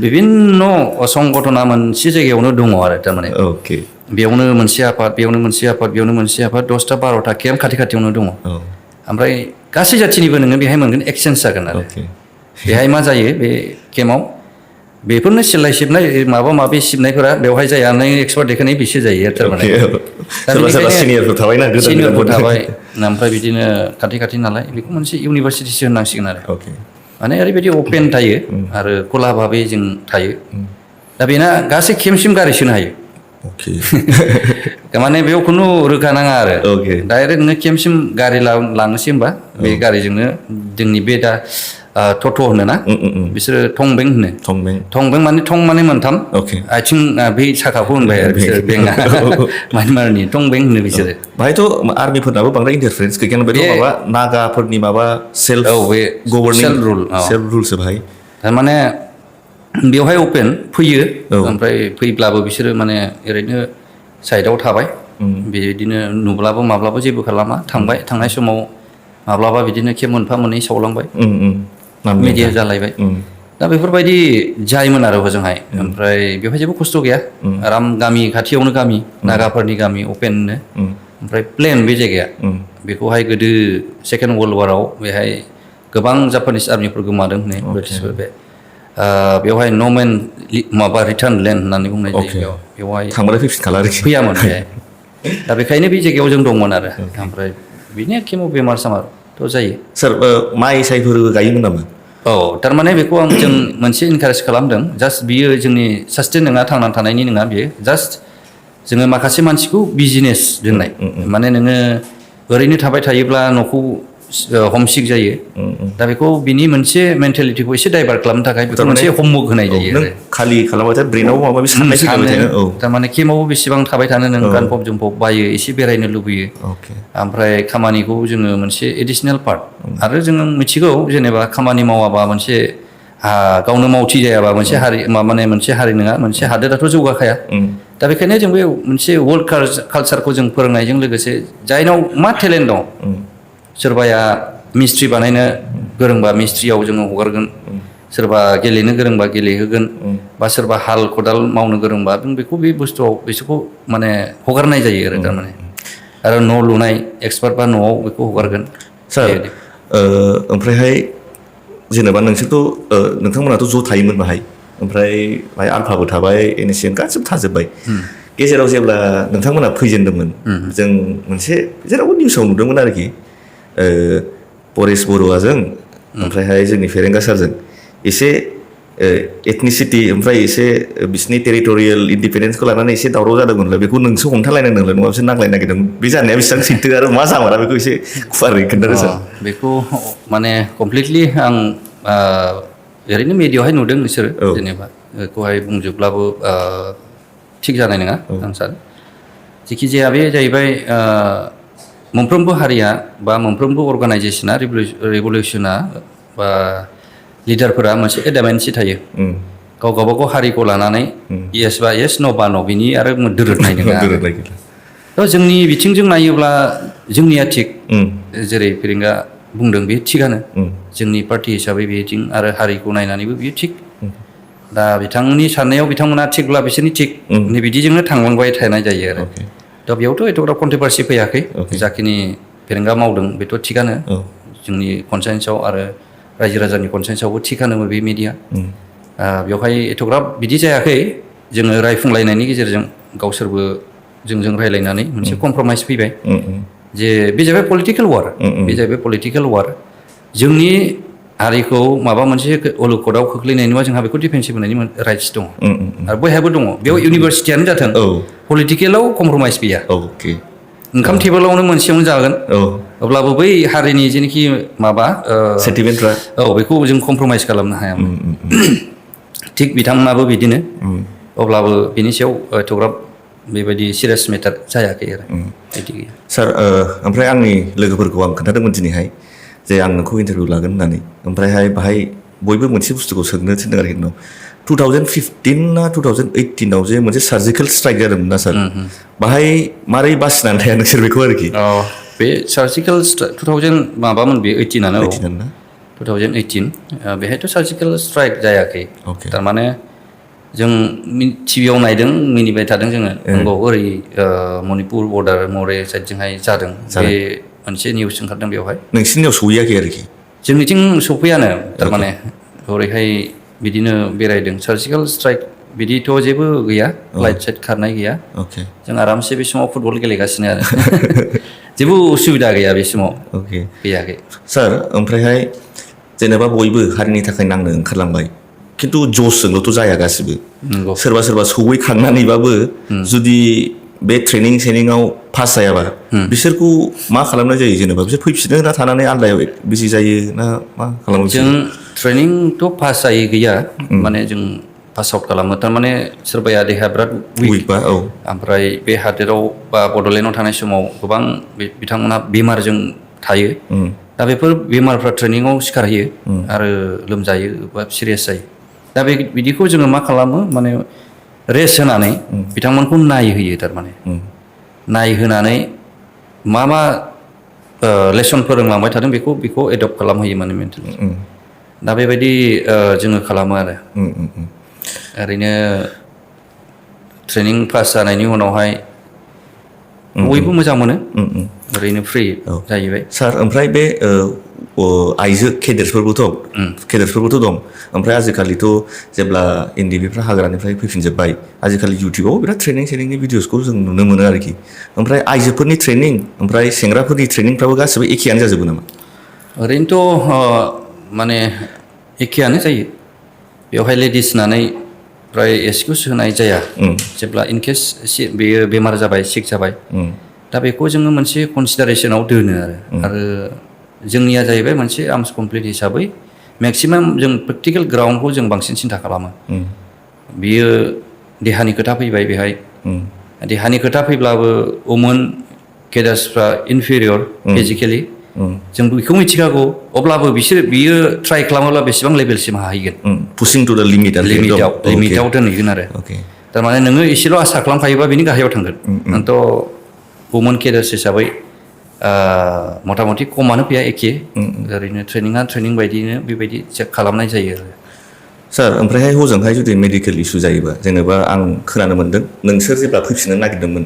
J: बिभिन्न संगठना मोनसे जायगायावनो दङ आरो थारमाने बेयावनो मोनसे आफाद बेयावनो मोनसे आफाद बेयावनो मोनसे आफाद 10टा 12टा केम्प खाथियावनो दङ ओमफ्राय गासै जाथिनिबो नोङो बेहाय मोनगोन एक्सचेन्ज जागोन आरो बेहाय मा जायो बे केम्पआव बेफोरनो सिलाय सिबनाय माबा माबि सिबनायफोरा बेवहाय जाया नों एक्सपार्ट देखायनाय बिसो जायो थारमाने सिनियरफोर थाबाय ओमफ्राय बिदिनो खाथि नालाय बेखौ मोनसे इउनिभारसिटिसो होननांसिगोन आरो माने ओरैबायदि अपेन थायो आरो खुला भाबै जों थायो दा बेना गासै केम्पसिम गारि सोनो हायो माने बेयाव खुनु रोखा नाङा आरो डाइरेक्ट नोङो केम्पसिम गारि लांनोसै होमबा बे गारिजोंनो जोंनि बे दा टट' होनो ना बिसोरो टंबें होनो टंबें माने टं माने मोनथाम आथिं बे साखाखौ होनबाय आरो बिसोर बेंआ म्यानमारनि टंबें होनो बिसोरो
I: बाहायथ' आर्मिफोरनाबो बांद्राय इन्टारफारेन्स गैखाया बे माबा नागाफोरनि माबा सेल्फ रुलसो बाहाय
J: थारमाने बेवहाय अपेन फैयो ओमफ्राय फैब्लाबो बिसोरो माने ओरैनो साइडआव थाबाय बिदिनो नुब्लाबो माब्लाबा जेबो खालामा थांनाय समाव माब्लाबा बिदिनो खेब मोनफा मोननै सावलांबाय मिडिया जालायबाय दा बेफोरबायदि जायोमोन आरो हजोंहाय ओमफ्राय बेवहाय जेबो खस्थ' गैया आराम गामि खाथियावनो गामि नागाफोरनि गामि अपेननो ओमफ्राय प्लेन बे जायगाया बेखौहाय गोदो सेकेन्ड वर्ल्ड वाराव बेहाय गोबां जापानिस आर्मिफोर गोमादों होनो ब्रिटिशफोर बेवहाय न'मेन माबा रिटार्न लेन्ड होननानै बुंनाय जायो बेवहाय
I: थांबाय फैफिनखाला
J: फैयामोन बेहाय दा बेखायनो बे जायगायाव जों दंमोन आरो ओमफ्राय बिदिनो केम' बेमार सामार थ' जायो
I: सार माइ साइफोरबो गायोमोन नामा?
J: औ थारमाने बेखौ जों मोनसे इनकारेज खालामदों जास्ट बियो जोंनि सास्टेन नङा थांनानै थानायनि नङा बियो जास्ट जोङो माखासे मानसिखौ बिजनेस दोननाय माने नोङो ओरैनो थाबाय थायोब्ला न'खौ हमसिक जायो दा बेखौ बिनि मोनसे मेन्टेलिटिखौ एसे डाइभार्ट खालामनो थाखाय बेखौ मोनसे हमवर्क होनाय जायो
I: नों खालि खालामबाथाय ब्रेनाव माबा माबि साननाय फैबाय थायो औ
J: थारमाने केम्पआवबो बेसेबां थाबाय थानो नों गानफब जोमफब बायो एसे बेरायनो लुबैयो ओमफ्राय खामानिखौ जोङो मोनसे एडिसनेल पार्ट आरो जोङो मिथिगौ जेनेबा खामानि मावाबा मोनसे गावनो मावथि जायाबा मोनसे हारि माने मोनसे हारि नङा मोनसे हादोराथ' जौगाखाया दा बेखायनो जों बे मोनसे वर्ल्ड कालचारखौ जों फोरोंनायजों लोगोसे जायनाव मा टेलेन्ट दं सोरबाया मिस्ट्रि बानायनो गोरोंबा मिस्ट्रियाव जोङो हगारगोन सोरबा गेलेनो गोरोंबा गेलेहोगोन बा सोरबा हाल खदाल मावनो गोरोंबा जों बेखौ बे बुस्थुआव बिसोरखौ माने हगारनाय जायो आरो थारमाने आरो न' लुनाय एक्सपार्ट बा न'आव बेखौ हगारगोन
I: सार ओमफ्रायहाय जेनेबा नोंसोरथ' नोंथांमोनाथ' ज' थायोमोन बाहाय ओमफ्राय बाहाय आल्फाबो थाबाय एनएसएन गासिबो थाजोब्बाय गेजेराव जेब्ला नोंथांमोना फैजेनदोंमोन जों मोनसे जेरावबो निउसाव नुदोंमोन आरोखि परेश बरुवाजों ओमफ्रायहाय जोंनि फेरेंगा सारजों एसे एथनिसिटि ओमफ्राय एसे बिसिनि टेरिटरियेल इन्डिपेन्डेन्सखौ लानानै एसे दावराव जादोंमोनलाय बेखौ नोंसो हमथालायनांदोंलाय नङा बिसोर नांलायनो नागिरदोंमोन बे जानाया बेसेबां सैथो आरो मा जामारा बेखौ एसे गुवारै खोन्थादो सार
J: बेखौ माने कमप्लिटलि आं ओरैनो मिडियावहाय नुदों बिसोरो जेनेबा बेखौहाय बुंजोबब्लाबो थिग जानाय नङा आं सानो जेखि जाया बे जाहैबाय मोनफ्रोमबो हारिया बा मोनफ्रोमबो अर्गानाइजेसना रिभलिउसना बा लिडारफोरा मोनसे एडामेन्सि थायो गाव गावबागाव हारिखौ लानानै येस बा येस न' बा न' बिनि आरो दोरोदनाय नङा थ' जोंनि बिथिंजों नायोब्ला जोंनिया थिग जेरै फेरेंगा बुंदों बे थिगानो जोंनि पार्टि हिसाबै बेथिं आरो हारिखौ नायनानैबो बियो थिग दा बिथांनि साननायाव बिथांमोना थिगब्ला बिसोरनि थिग बिदिजोंनो थांलांबाय थानाय जायो आरो दा बेयावथ' एथ'ग्राब कन्ट्रभारसि फैयाखै जाखिनि फेरेंगा मावदों बेथ' थिगानो जोंनि कनसेन्सआव आरो रायजो राजानि कनसेन्सआवबो थिगानो बे मिडिया बेवहाय एथ'ग्राब बिदि जायाखै जोङो रायफुंलायनायनि गेजेरजों गावसोरबो जोंजों रायलायनानै मोनसे कमप्रमाइस फैबाय जे बे जाहैबाय पलिटिकेल वार बे जाहैबाय पलिटिकेल वार जोंनि हारिखौ माबा मोनसे अलखदाव खोख्लैनाय नङा जोंहा बेखौ डिफेन्सिभ होनायनि राइट्स दङ आरो बयहाबो दङ बेयाव इउनिभारसिटियानो जाथों पलिटिकेलाव कमप्रमाइस गैया ओंखाम टेबोलावनो मोनसेयावनो जागोन अब्लाबो बै हारिनि जेनाखि माबा
I: सेन्टिमेन्टफ्रा
J: बेखौ जों कमप्रमाइस खालामनो हायामोन थिग बिथांमोनाबो बिदिनो अब्लाबो बिनि सायाव एथ'ग्राब बेबायदि सिरियास मेटार जायाखै आरो बिदि गैया
I: सार ओमफ्राय आंनि लोगोफोरखौ आं खोन्थादोंमोन दिनैहाय जे आं नोंखौ इन्टारभिउ लागोन होननानै ओमफ्रायहाय बाहाय बयबो मोनसे बुस्थुखौ सोंनो थिनदों आरोखि नोंनाव 2015 ना 2018 जे मोनसे सार्जिकेल स्ट्राइक जादोंमोन ना सार बाहाय मारै बासिनानै थाया नोंसोर बेखौ आरोखि
J: बे सार्जिकेल 2000 माबामोन बे 18 2018 बेहायथ' सार्जिकेल स्ट्राइक जायाखै थारमाने जों टिभियाव नायदों मिनिबाय थादों जोङो नंगौ ओरै मणिपुर बर्डार मरे साइडजोंहाय जादों बे मोनसे निउस ओंखारदों बेवहाय
I: नोंसिनियाव सहैयाखै आरोखि
J: जोंनिथिं सफैयानो थारमाने ओरैहाय बिदिनो बेरायदों सार्जिकेल स्ट्राइक बिदिथ' जेबो गैया लाइट साइट खारनाय गैया जों आरामसे बे समाव फुटबल गेलेगासिनो आरो जेबो उसुबिदा गैया बे समाव गैयाखै
I: सार ओमफ्रायहाय जेनेबा बयबो हारिनि थाखाय नांनो ओंखारलांबाय खिन्थु जसजोंल'थ' जाया गासिबो सोरबा सोरबा सौहैखांनानैबाबो जुदि बे ट्रेनिं सेनिङाव पास जायाबा बिसोरखौ मा खालामनाय जायो जेनेबा बिसोर फैफिनो ना थानानै आलदायाव बिजि जायो ना मा खालामो
J: जों ट्रेनिंथ' पास जायै गैया माने जों पास आउट खालामो थारमाने सोरबाया देहाया बिराद उइक
I: बा
J: ओमफ्राय बे हादोराव बा बड'लेण्डआव थानाय समाव गोबां बिथांमोना बेमारजों थायो दा बेफोर बेमारफ्रा ट्रेनिङाव सिखारहैयो आरो लोमजायो बा सिरियास जायो दा बिदिखौ जोङो मा खालामो माने रेस्ट होनानै बिथांमोनखौ नायहोयो थारमाने नायहोनानै मा लेसन फोरोंलांबाय थादों बेखौ एडप्ट खालामहोयो माने मेन्टेलि दा बेबायदि जोङो खालामो आरो ओरैनो ट्रेनिं पास जानायनि उनावहाय बयबो मोजां मोनो ओरैनो फ्रि जाहैबाय
I: सार ओमफ्राय बे आइजो केडेट्सफोरबोथ' दं ओमफ्राय आजिखालिथ' जेब्ला एनडिबिफ्रा हाग्रानिफ्राय फैफिनजोब्बाय आजिखालि इउटिउबाव बिराद ट्रेनिं सेनिंनि भिडिअसखौ जों नुनो मोनो आरोखि ओमफ्राय आइजोफोरनि ट्रेनिं ओमफ्राय सेंग्राफोरनि ट्रेनिंफ्राबो गासिबो एखेयानो जाजोबो नामा
J: ओरैनोथ' माने एखेयानो जायो बेवहाय लेडिस होननानै प्राय एक्सकिउस होनाय जाया जेब्ला इनकेस बेयो बेमार जाबाय सिक जाबाय दा बेखौ जोङो मोनसे कनसिडारेसनाव दोनो आरो जोंनिया जाहैबाय मोनसे आर्मस कमप्लिट हिसाबै मेक्सिमाम जों प्रेक्टिकेल ग्राउन्डखौ जों बांसिन सिन्था खालामो बियो देहानि खोथा फैबाय बेहाय देहानि खोथा फैब्लाबो वुमेन केडार्सफ्रा इनफेरियर फिजिकेलि जों बेखौ मिथिखागौ अब्लाबो बियो ट्राइ खालामोब्ला बेसेबां लेभेलसिम हाहैगोन
I: पुशिं टु द
J: लिमिटाव दोनहैगोन आरो थारमाने नोङो एसेल' आसा खालामखायोबा बिनि गाहायाव थांगोन आंथ' वुमेन केडार्स हिसाबै मथा मथि खमानो फैया एखे ओरैनो ट्रेनिं बायदिनो बेबायदि चेक खालामनाय जायो आरो
I: सार ओमफ्रायहाय हजोंहाय जुदि मेडिकेल इशु जायोबा जेनेबा आं खोनानो मोन्दों नोंसोर जेब्ला फैफिननो नागिरदोंमोन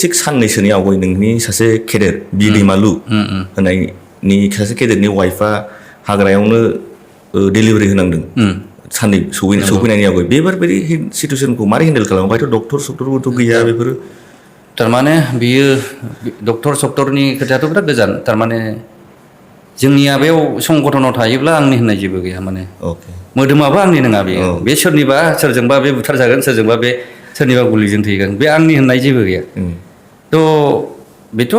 I: थिग साननैसोनि आवगाय नोंनि सासे केडेट बि दैमालु होननायनि सासे केडेटनि वाइफआ हाग्रायावनो डेलिभारि होनांदों साननै सौफैनायनि आवगाय बेबायदि सिटुएसनखौ मारै हेन्डेल खालामो बायथ' डक्टरबोथ' गैया बेफोर
J: थारमाने बियो डक्टर सक्टरनि खोथायाथ' बिराद गोजान थारमाने जोंनिया बेयाव संगठनाव थायोब्ला आंनि होननाय जेबो गैया माने मोदोमाबो आंनि नङा बेयो बे सोरनिबा सोरजोंबा बे बुथारजागोन सोरजोंबा बे सोरनिबा गुलिजों थैगोन बे आंनि होननाय जेबो गैया थ' बेथ'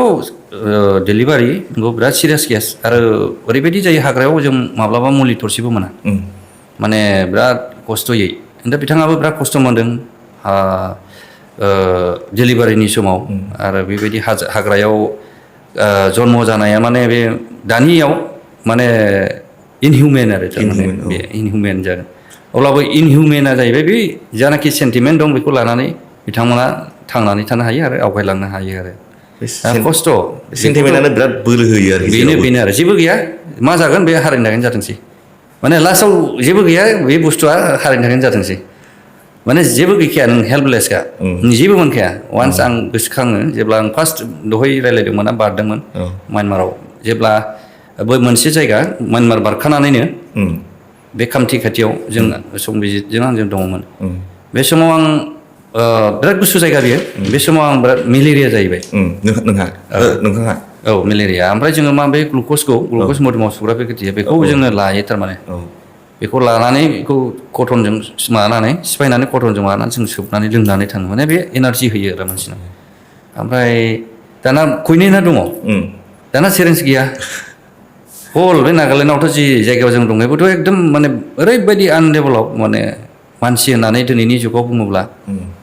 J: डेलिभारि नंगौ बिराद सिरियास केस आरो ओरैबायदि जायो हाग्रायाव जों माब्लाबा मुलि थरसेबो मोना माने बिराद खस्थ'यै दा बिथाङाबो बिराद खस्थ' मोनदों डेलिभारिनि समाव आरो बेबायदि हाग्रायाव जन्म जानाया माने बे दानियाव माने इनहिउमेन आरो बे इनहिउमेन जागोन अब्लाबो इनहिउमेना जाहैबाय बे जानाखि सेन्टिमेन्ट दं बेखौ लानानै बिथांमोना थांनानै थानो हायो आरो आवगायलांनो हायो आरो खस्थ'
I: सेन्टिमेन्टआनो बिराद बोलो होयो आरो
J: बेनो आरो जेबो गैया मा जागोन बे हारिनि थाखायनो जाथोंसै माने लास्टआव जेबो गैया बे बुस्थुआ हारिनि थाखायनो जाथोंसै माने जेबो गैखाया नों हेल्पलेसखा जेबो मोनखाया वान्स आं गोसोखाङो जेब्ला आं फार्स्ट दहाय रायज्लायदोंमोन बारदोंमोन म्यानमाराव जेब्ला बै मोनसे जायगा म्यानमार बारखानानैनो बे खामथि खाथियाव जों संबिजितजों आंजों दङमोन बे समाव आं बिराद गुसु जायगा बियो बे समाव आं बिराद मेलेरिया जाहैबाय
I: नोंहा
J: औ मेलेरिया ओमफ्राय जोङो मा बे ग्लुकस मोदोमाव सुग्रा पेकेटया बेखौ जोङो लायो थारमाने बेखौ लानानै बेखौ कटनजों माबानानै सिफायनानै कटनजों माबानानै जों सोबनानै लोंनानै थाङो माने बे एनार्जि होयो आरो मानसिनाव ओमफ्राय दाना कुइनेना दङ दाना सिरिन्ज गैया हल बे नागालेण्डआवथ' जि जायगायाव जों दङ बेबोथ' एकदम माने ओरैबायदि आनडेभेलप माने मानसि होननानै दिनैनि जुगाव बुङोब्ला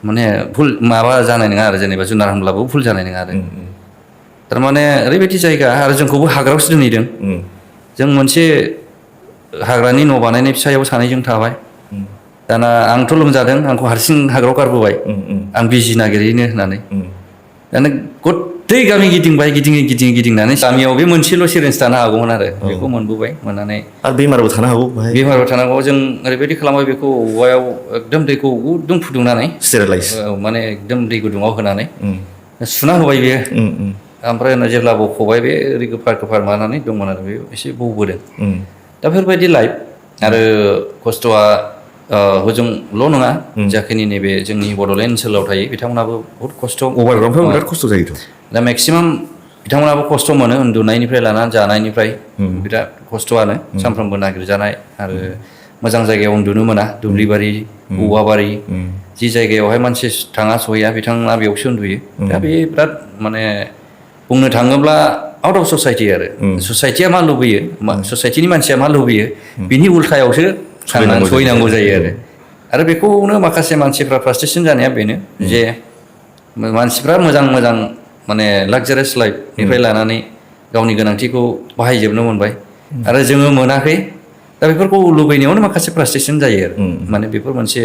J: माने भुल माबा जानाय नङा आरो जेनेबा जुनार होनब्लाबो भुल जानाय नङा आरो थारमाने ओरैबायदि जायगा आरो जोंखौबो हाग्रायावसो दोनहैदों जों मोनसे हाग्रानि न' बानायनाय फिसायाव सानैजों थाबाय दाना आंथ' लोमजादों आंखौ हारसिं हाग्रायाव गारबोबाय आं बिजि नागिरहैनो होननानै दाना गथै गामि गिदिंबाय गिदिंनानै गामियाव बे मोनसेल' सिरिन्ज थानो हागौमोन आरो बेखौ मोनबोबाय मोननानै
I: आरो बेमारबो थानो हागौ
J: बेमारबो थानो हागौ जों ओरैबायदि खालामबाय बेखौ औवायाव एकदम दैखौ गुदुं फुदुंनानै
I: स्टेरिलाइज
J: माने एकदम दै गुदुङाव होनानै सुना होबाय बेयो ओमफ्राय उनाव जेब्ला बख'बाय बे ओरै गोफार मानानै दंमोन आरो बे एसे बौबोदों दा बेफोरबायदि लाइफ आरो खस्थ'आ हजोंल' नङा जाखिनि नैबे जोंनि बड'लेण्ड ओनसोलाव थायो बिथांमोनाबो बहुत खस्थ'
I: अभारग्राउन्डफ्राव बिराद खस्थ' जायोथ'
J: दा मेक्सिमाम बिथांमोनाबो खस्थ' मोनो उन्दुनायनिफ्राय लानानै जानायनिफ्राय बिराद खस्थ'आनो सानफ्रोमबो नागिरजानाय आरो मोजां जायगायाव उन्दुनो मोना दुब्लिबारि औवाबारि जि जायगायावहाय मानसि थाङा सहैया बिथांमोना बेयावसो उन्दुयो दा बे बिराद माने बुंनो थाङोब्ला आउट अफ ससाइटि आरो ससाइटिया मा लुबैयो ससाइटिनि मानसिया मा लुबैयो बिनि उल्थायावसो सहायनांगौ जायो आरो बेखौनो माखासे मानसिफ्रा फ्रास्ट्रेसन जानाया बेनो जे मानसिफ्रा मोजां माने लाक्जारियास लाइफनिफ्राय लानानै गावनि गोनांथिखौ बाहायजोबनो मोनबाय आरो जोङो मोनाखै दा बेफोरखौ लुबैनायावनो माखासे फ्रास्ट्रेसन जायो आरो माने बेफोर मोनसे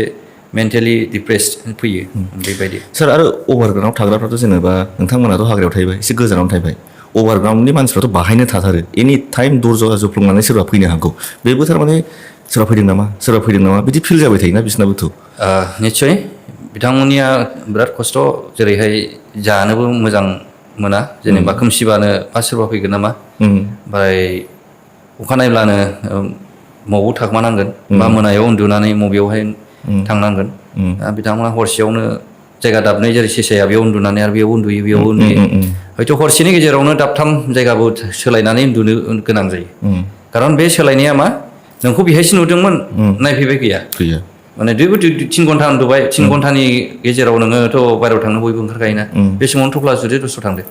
J: मेन्टेलि डिप्रेस्ड फैयो बेबायदि
I: सार आरो अभारग्राउन्डआव थाग्राफ्राथ' जेनेबा नोंथांमोनाथ' हाग्रायाव थाहैबाय एसे गोजानाव थाहैबाय अभारग्राउन्डनि मानसिफ्राथ' बाहायनो थाथारो एनि टाइम दरजा जुफ्लुंनानै सोरबा फैनो हागौ बेबो थारमाने सोरबा फैदों नामा बिदि फिल जाबाय थायोना बिसोरनाबोथ'
J: निस्सय बिथांमोननिया बिराद खस्थ' जेरैहाय जानोबो मोजां मोना जेनेबा खोमसिबानो सोरबा फैगोन नामा ओमफ्राय अखानायब्लानो मबाव थाखोमानांगोन बा मोनायाव उन्दुनानै मबेयावहाय थांनांगोन बिथांमोना हरसेयावनो जायगा दाबनै जेरै सेसाया बेयाव उन्दुनानै आरो बेयाव उन्दुयो बेयाव उन्दुयो हयथ' हरसेनि गेजेरावनो दाबथाम जायगाबो सोलायनानै उन्दुनो गोनां जायो खारन बे सोलायनाया मा नोंखौ बेहायसो नुदोंमोन नायफैबाय गैया माने 2-3 घन्टा उन्दुबाय 3 घन्टानि गेजेराव नोङोथ' बायहेरायाव थांनो बयबो ओंखारखायोना बे समावनो थफ्ला जुदि दस्रायाव थांदो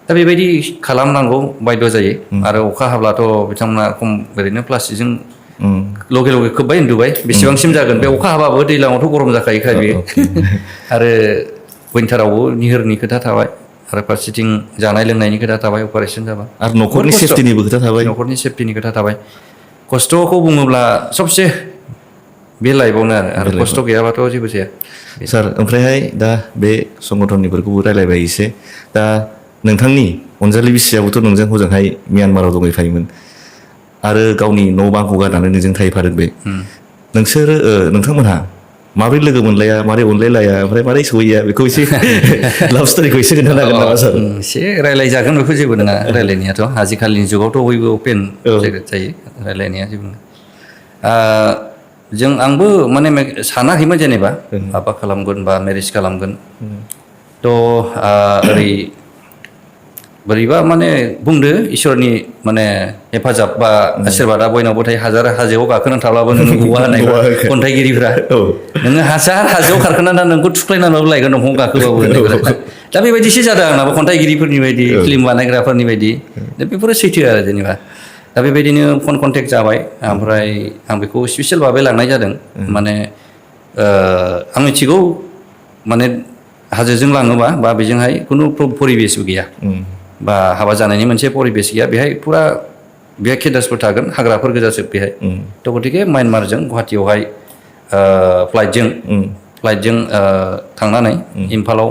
J: दा बेबायदि खालामनांगौ बायद' जायो आरो अखा हाब्लाथ' बिथांमोना खम ओरैनो प्लास्टिकजों लगे लगे खोब्बाय उन्दुबाय बेसेबांसिम जागोन बे अखा हाबाबो दैज्लाङावथ' गरम जाखायोखा बेयो आरो विन्टारावबो निहोरनि खोथा थाबाय आरो फारसेथिं जानाय लोंनायनि खोथा थाबाय अपारेसन जाबा
I: आरो न'खरनि सेफटिनिबो खोथा थाबाय
J: न'खरनि सेफटिनि खोथा थाबाय खस्थ'खौ बुङोब्ला सबसे बे लाइफआवनो आरो खस्थ' गैयाबाथ' जेबो जाया
I: सार ओमफ्रायहाय दा बे संगठननिफोरखौबो रायलायबाय एसे दा नोंथांनि अनजालि बिसियाबोथ' नोंजों हजोंहाय म्यानमाराव दंहैफायोमोन आरो गावनि न' बांखौ गारनानै नोंजों थाहैफादों बे नोंसोरो नोंथांमोनहा माबोरै लोगो मोनलाया माबोरै अनलायलाया ओमफ्राय माबोरै सहैया बेखौ एसे लाभ स्ट'रिखौ एसे खोन्थानो हागोन नामा सार
J: एसे रायलायजागोन बेखौ जेबो नङा रायलायनायाथ' आजिखालिनि जुगावथ' बयबो अपेन जायो रायलायनाया जेबो नङा आंबो माने सानाखैमोन जेनेबा माबा खालामगोन बा मेरिज खालामगोन थ' ओरै बोरैबा माने बुंदो इसोरनि माने हेफाजाब बा आशीर्बादा बयनावबो थायो हाजार हाजोआव गाखोनानै थाब्लाबो नोङो गवा होनाय खन्थाइगिरिफ्रा नोङो हाजार हाजोआव खारखोनानै नोंखौ थुख्लायनानैबाबो लायगोन दंफां गाखोबाबो दा बेबायदिसो जादों आंनाबो खन्थाइगिरिफोरनि बायदि फिल्म बानायग्राफोरनि बायदि दा बेफोरो सैथो आरो जेनेबा दा बेबायदिनो फन कन्टेक्ट जाबाय ओमफ्राय आं बेखौ स्पेसियेल भाबै लांनाय जादों माने आं मिथिगौ माने हाजोजों लाङोबा बा बेजोंहाय खुनु परिबेसबो गैया बा हाबा जानायनि मोनसे परिबेस गैया बेहाय फुरा बेहाय केदासफोर थागोन हाग्राफोर गोजाजोब बेहाय थ' गतिके म्यानमारजों गुवाहाटियावहाय फ्लाइटजों थांनानै इम्फालाव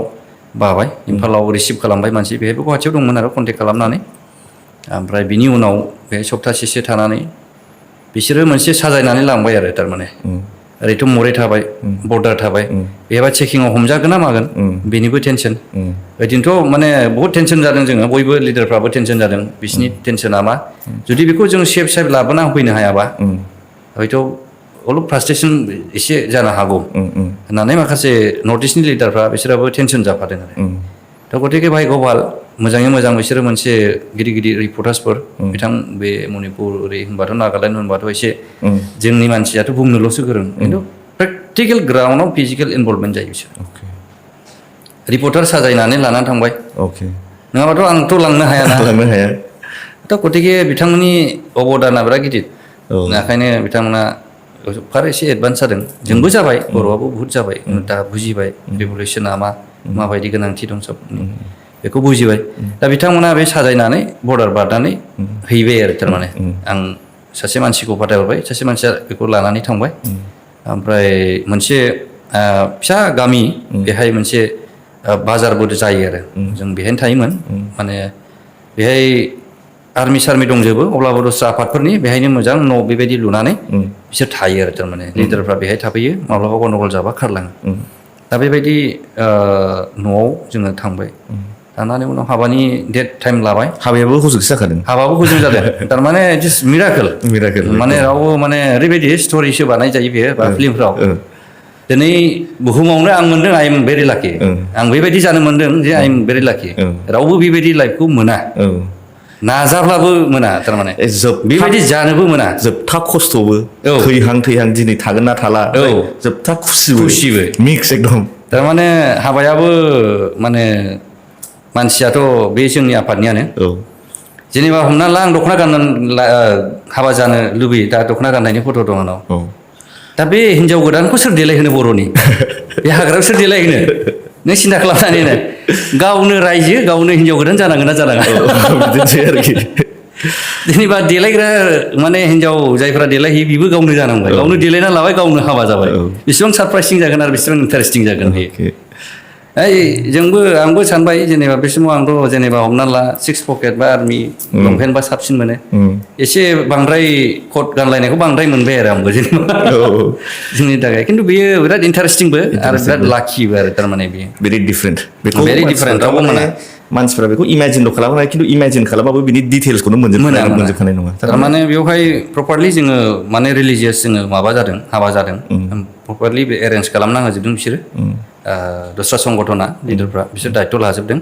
J: बाबाय इम्फालाव रिसिभ खालामबाय मानसि बेहायबो गुवाहाटियाव दंमोन आरो कन्टेक्ट खालामनानै ओमफ्राय बिनि उनाव बेहाय सप्तासेसो थानानै बिसोरो मोनसे साजायनानै लांबाय आरो थारमाने ओरैथ' मरे थाबाय बर्डार थाबाय बेहायबा चेकिंआव हमजागोन ना मागोन बेनिबो टेनसन ओइदिनथ' माने बहुत टेनसन जादों जोङो बयबो लिडारफ्राबो टेनसन जादों बिसिनि टेनसना मा जुदि बेखौ जों सेफ लाबोना होफैनो हायाबा हयथ' अलप फ्रास्ट्रेसन एसे जानो हागौ होननानै माखासे नर्थ इस्टनि लिडारफ्रा बिसोराबो टेनसन जाफादों आरो दा गतिके भाग्यभाल मोजाङै मोजां बिसोरो मोनसे गिदिर गिदिर रिपर्टार्सफोर बिथां बे मणिपुर ओरै होनबाथ' नागालेण्ड होनबाथ' एसे जोंनि मानसियाथ' बुंनोल'सो गोरों खिन्थु प्रेक्टिकेल ग्राउन्डआव फिजिकेल इनभल्भमेन्ट जायो बिसोर रिपर्टार साजायनानै लानानै थांबाय नङाबाथ' आंथ' लांनो हायाना दा गतिके बिथांमोननि अबदाना बिराद गिदिर ओंखायनो बिथांमोना फार एसे एडभान्स जादों जोंबो जाबाय बर'आबो बुहुत जाबाय दा बुजिबाय रिभलिउसना माबायदि गोनांथि दं सब बेखौ बुजिबाय दा बिथांमोना बे साजायनानै बर्डार बारनानै हैबाय आरो थारमाने आं सासे मानसिखौ फाथायहरबाय सासे मानसिया बेखौ लानानै थांबाय ओमफ्राय मोनसे फिसा गामि बेहाय मोनसे बाजारबो जायो आरो जों बेहायनो थायोमोन माने बेहाय आर्मि सार्मि दंजोबो अब्लाबो दस्रा आफादफोरनि बेहायनो मोजां न' बेबायदि लुनानै बिसोर थायो आरो थारमाने लिडारफ्रा बेहाय थाफैयो माब्लाबा गन्दगल जाबा खारलाङो दा बेबायदि न'आव जोङो थांबाय थांनानै उनाव हाबानि डेट टाइम लाबाय
I: हाबायाबो हजोंसो जाखादों
J: हाबाबो हजों जादों थारमाने जास्ट मिराकेल माने रावबो माने ओरैबायदि स्ट'रिसो बानाय जायो बेयो बा फिल्मफ्राव दिनै बुहुमावनो आं मोनदों आइ एम भेरि लाकि आं बेबायदि जानो मोनदों जे आइ एम भेरि लाकि रावबो बेबायदि लाइफखौ मोना नाजाब्लाबो मोना थारमाने बेबायदि जानोबो मोना
I: जोबथा खस्थ'बो थैहां दिनै थागोन ना थाला जोबथा खुसिबो मिक्स एकदम
J: थारमाने हाबायाबो माने मानसियाथ' बे जोंनि आफादनियानो जेनेबा हमना ला आं दख'ना गाननानै हाबा जानो लुबैयो दा दख'ना गाननायनि फट' दं आंनाव दा बे हिनजाव गोदानखौ सोर देलायहोनो बर'नि बे हाग्रायाव सोर देलायहोनो नों सिन्था खालामनानैनो गावनो रायजो गावनो हिनजाव गोदान जानांगोन ना जानाङा
I: बिदिनोसै आरोखि
J: जेनेबा देलायग्रा माने हिनजाव जायफ्रा देलायहैयो बेबो गावनो जानांबाय गावनो देलायना लाबाय गावनो हाबा जाबाय बेसेबां सारप्राइजिं जागोन आरो बेसेबां इन्टारेस्टिं जागोन बेयो आंबो सानबाय जेनेबा बे समाव आंथ' जेनेबा हमना ला 6 पकेट बा आर्मि लंपेन्ट बा साबसिन मोनो एसे बांद्राय कट गानलायनायखौ बांद्राय मोनबाय आरो आंबो जेनेबा जोंनि थाखाय खिन्थु बेयो बिराद इन्टारेस्टिंबो आरो बिराद लाकिबो आरो थारमाने बेयो
I: भेरि डिफारेन्ट
J: रावबो मोना
I: मानसिफ्रा बेखौ इमेजिनल' खालामनो खिन्थु इमेजिन खालामबाबो बिनि डिटेल्सखौनो मोनजोबखानाय नङा
J: थारमाने बेवहाय प्रपारलि जोङो माने रिलिजियास जोङो माबा जादों हाबा जादों प्रपारलि एरेन्ज खालामना होजोबदों बिसोरो दस्रा संगठना लिडारफ्रा बिसोर दायित्व लाजोबदों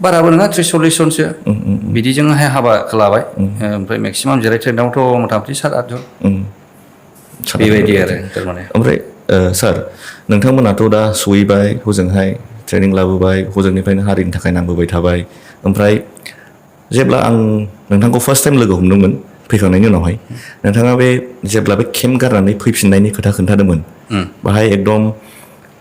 J: बाराबो नङा 30-40 जनसो बिदिजोंहाय हाबा लाबाय ओमफ्राय मेक्सिमाम जिरायथायनायावथ' मथा मथि 7-8 जन बेबायदि आरो थारमाने
I: ओमफ्राय सार नोंथांमोनाथ' दा सहैबाय हजोंहाय ट्रेनिं लाबोबाय हजोंनिफ्रायनो हारिनि थाखाय नांबोबाय थाबाय ओमफ्राय जेब्ला आं नोंथांखौ फार्स्ट टाइम लोगो हमदोंमोन फैखांनायनि उनावहाय नोंथाङा बे जेब्ला बे केम्प गारनानै फैफिननायनि खोथा खोन्थादोंमोन बाहाय एकदम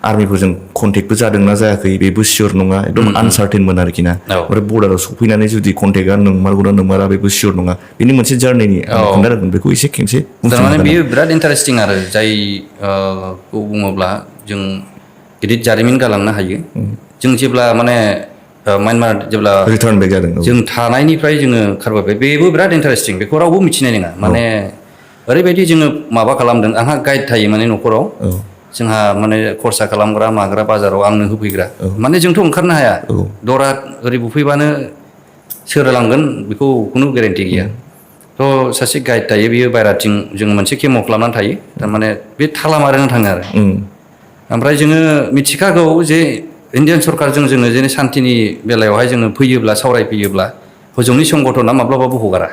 I: आर्मिफोरजों कन्टेक्टबो जादोंना जायाखै बेबो सियर नङा एकदम आनसार्टेनमोन आरोखि ना ओमफ्राय बर्डाराव सफैनानै जुदि कन्टेक्टआ नंमारगौना नंमारा बेबो सियर नङा बेनि मोनसे जार्निनि खोन्थादोंमोन बेखौ एसे खेमसे
J: थारमाने बेयो बिराद इन्टारेस्टिं आरो जायखौ बुङोब्ला जों गिदिर जारिमिन गालांनो हायो जों जेब्ला माने म्यानमार जेब्ला
I: रिटार्न बेक जादों
J: जों थानायनिफ्राय जोङो खारबोबाय बेबो बिराद इन्टारेस्टिं बेखौ रावबो मिथिनाय नङा माने ओरैबायदि जोङो माबा खालामदों आंहा गाइड थायो माने न'खराव जोंहा माने खरसा खालामग्रा माग्रा बाजाराव आंनो होफैग्रा माने जोंथ' ओंखारनो हाया दरा ओरै बुफैबानो सोर लांगोन बेखौ खुनु गेरेन्टि गैया थ' सासे गाइड थायो बियो बायराथिं जोङो मोनसे केम'आव खालामनानै थायो थारमाने बे थाला मारिनो थाङो आरो ओमफ्राय जोङो मिथिखागौ जे इण्डियान सरकारजों जोङो जेने सान्थिनि बेलायावहाय जोङो फैयोब्ला सावरायफैयोब्ला हजोंनि संगठना माब्लाबाबो हगारा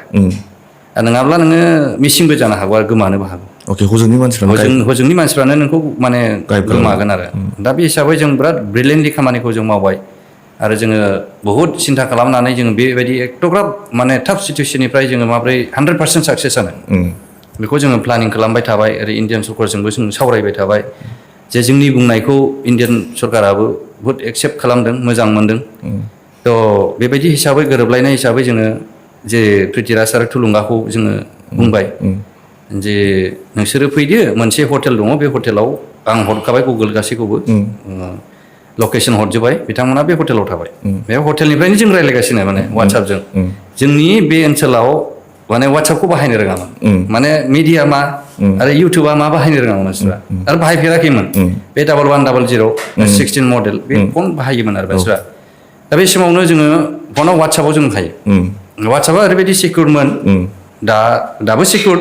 J: नङाब्ला नोङो मिसिंबो जानो हागौ आरो गोमानोबो हागौ हजोंनि मानसिफ्रानो नोंखौ माने गोमागोन आरो दा बे हिसाबै जों बिराद ब्रिलियेन्टलि खामानिखौ जों मावबाय आरो जोङो बहुद सिन्था खालामनानै जोङो बेबायदि एथ'ग्राब माने टाफ सिटुवेसननिफ्राय जोङो माब्रै 100% साक्सेस जानो बेखौ जोङो प्लानिं खालामबाय थाबाय ओरै इण्डियान सरकारजोंबो जों सावरायबाय थाबाय जे जोंनि बुंनायखौ इण्डियान सरकाराबो बहुद एक्सेप्ट खालामदों मोजां मोनदों थ' बेबायदि हिसाबै गोरोबलायनाय हिसाबै जोङो जे प्रिथिराज आरो थुलुंगाखौ जोङो बुंबाय जे नोंसोरो फैदो मोनसे हटेल दङ बे हटेलाव आं हरखाबाय गुगोल गासैखौबो लकेसन हरजोबबाय बिथांमोना बे हटेलाव थाबाय बे हटेलनिफ्रायनो जों रायज्लायगासिनो माने वाट्सएपजों जोंनि बे ओनसोलाव माने वाट्सएपखौ बाहायनो रोङामोन माने मिडिया मा आरो इउटुबा मा बाहायनो रोङामोन मानसिफ्रा आरो बाहायफेराखैमोन बे 1100 मडेल बे फन बाहायोमोन आरो मानसिफ्रा दा बे समावनो जोङो फनाव वाट्सएपआव जों हायो वाट्सएपआ ओरैबायदि सिकिउरमोन दाबो सिकिउर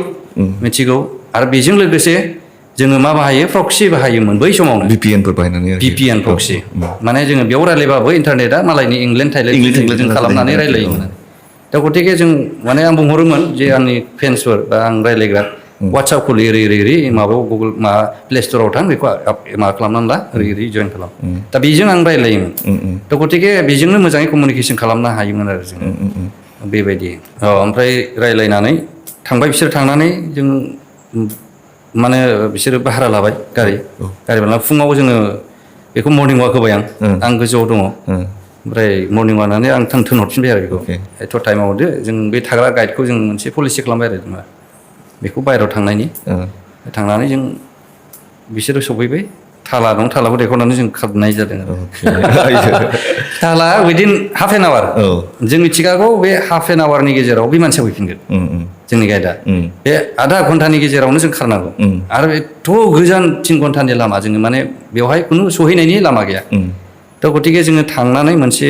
J: मिथिगौ आरो बेजों लोगोसे जोङो मा बाहायो प्रक्सि बाहायोमोन बै समावनो
I: VPNफोर बाहायनानै
J: VPN प्रक्सि माने जोङो बेयाव रायलायबाबो इन्टारनेटआ मालायनि इंलेण्ड थाइलेण्ड जों खालामनानै रायलायोमोन दा गतिके जों माने आं बुंहरोमोन जे आंनि फेन्सफोर बा आं रायलायग्रा वाट्सएप खुलि ओरै माबायाव गुगोल माबा प्ले स्ट'राव थां बेखौ माबा खालामनानै ला ओरै जइन खालाम दा बेजों आं रायलायोमोन दा गतिके बेजोंनो मोजाङै कमिउनिकेसन खालामनो हायोमोन आरो जों बेबायदि ओमफ्राय रायलायनानै थांबाय बिसोर थांनानै जों माने बिसोरो भारा लाबाय गारि लाना फुङाव जोङो बेखौ मर्निं वाक होबाय आं गोजौआव दङ ओमफ्राय मर्निं वाक होनानै आं थोनहरफिनबाय आरो बेखौ एथ' टाइमाव हरदो जों बे थाग्रा गाइडखौ जों मोनसे पलिसि खालामबाय आरो जेनेबा बेखौ बायहेरायाव थांनायनि थांनानै जों बिसोरो सफैबाय थाला दं थालाखौ देखौनानै जों खारनाय जादों थाला उइदिन हाफ एन आवार जों मिथिखागौ बे हाफ एन आवारनि गेजेराव बे मानसिया फैफिनगोन जोंनि गाइडआ बे आधा घन्टानि गेजेरावनो जों खारनांगौ आरो एथ' गोजान 3 घन्टानि लामा जोङो माने बेवहाय खुनु सहैनायनि लामा गैया थ' गतिके जोङो थांनानै मोनसे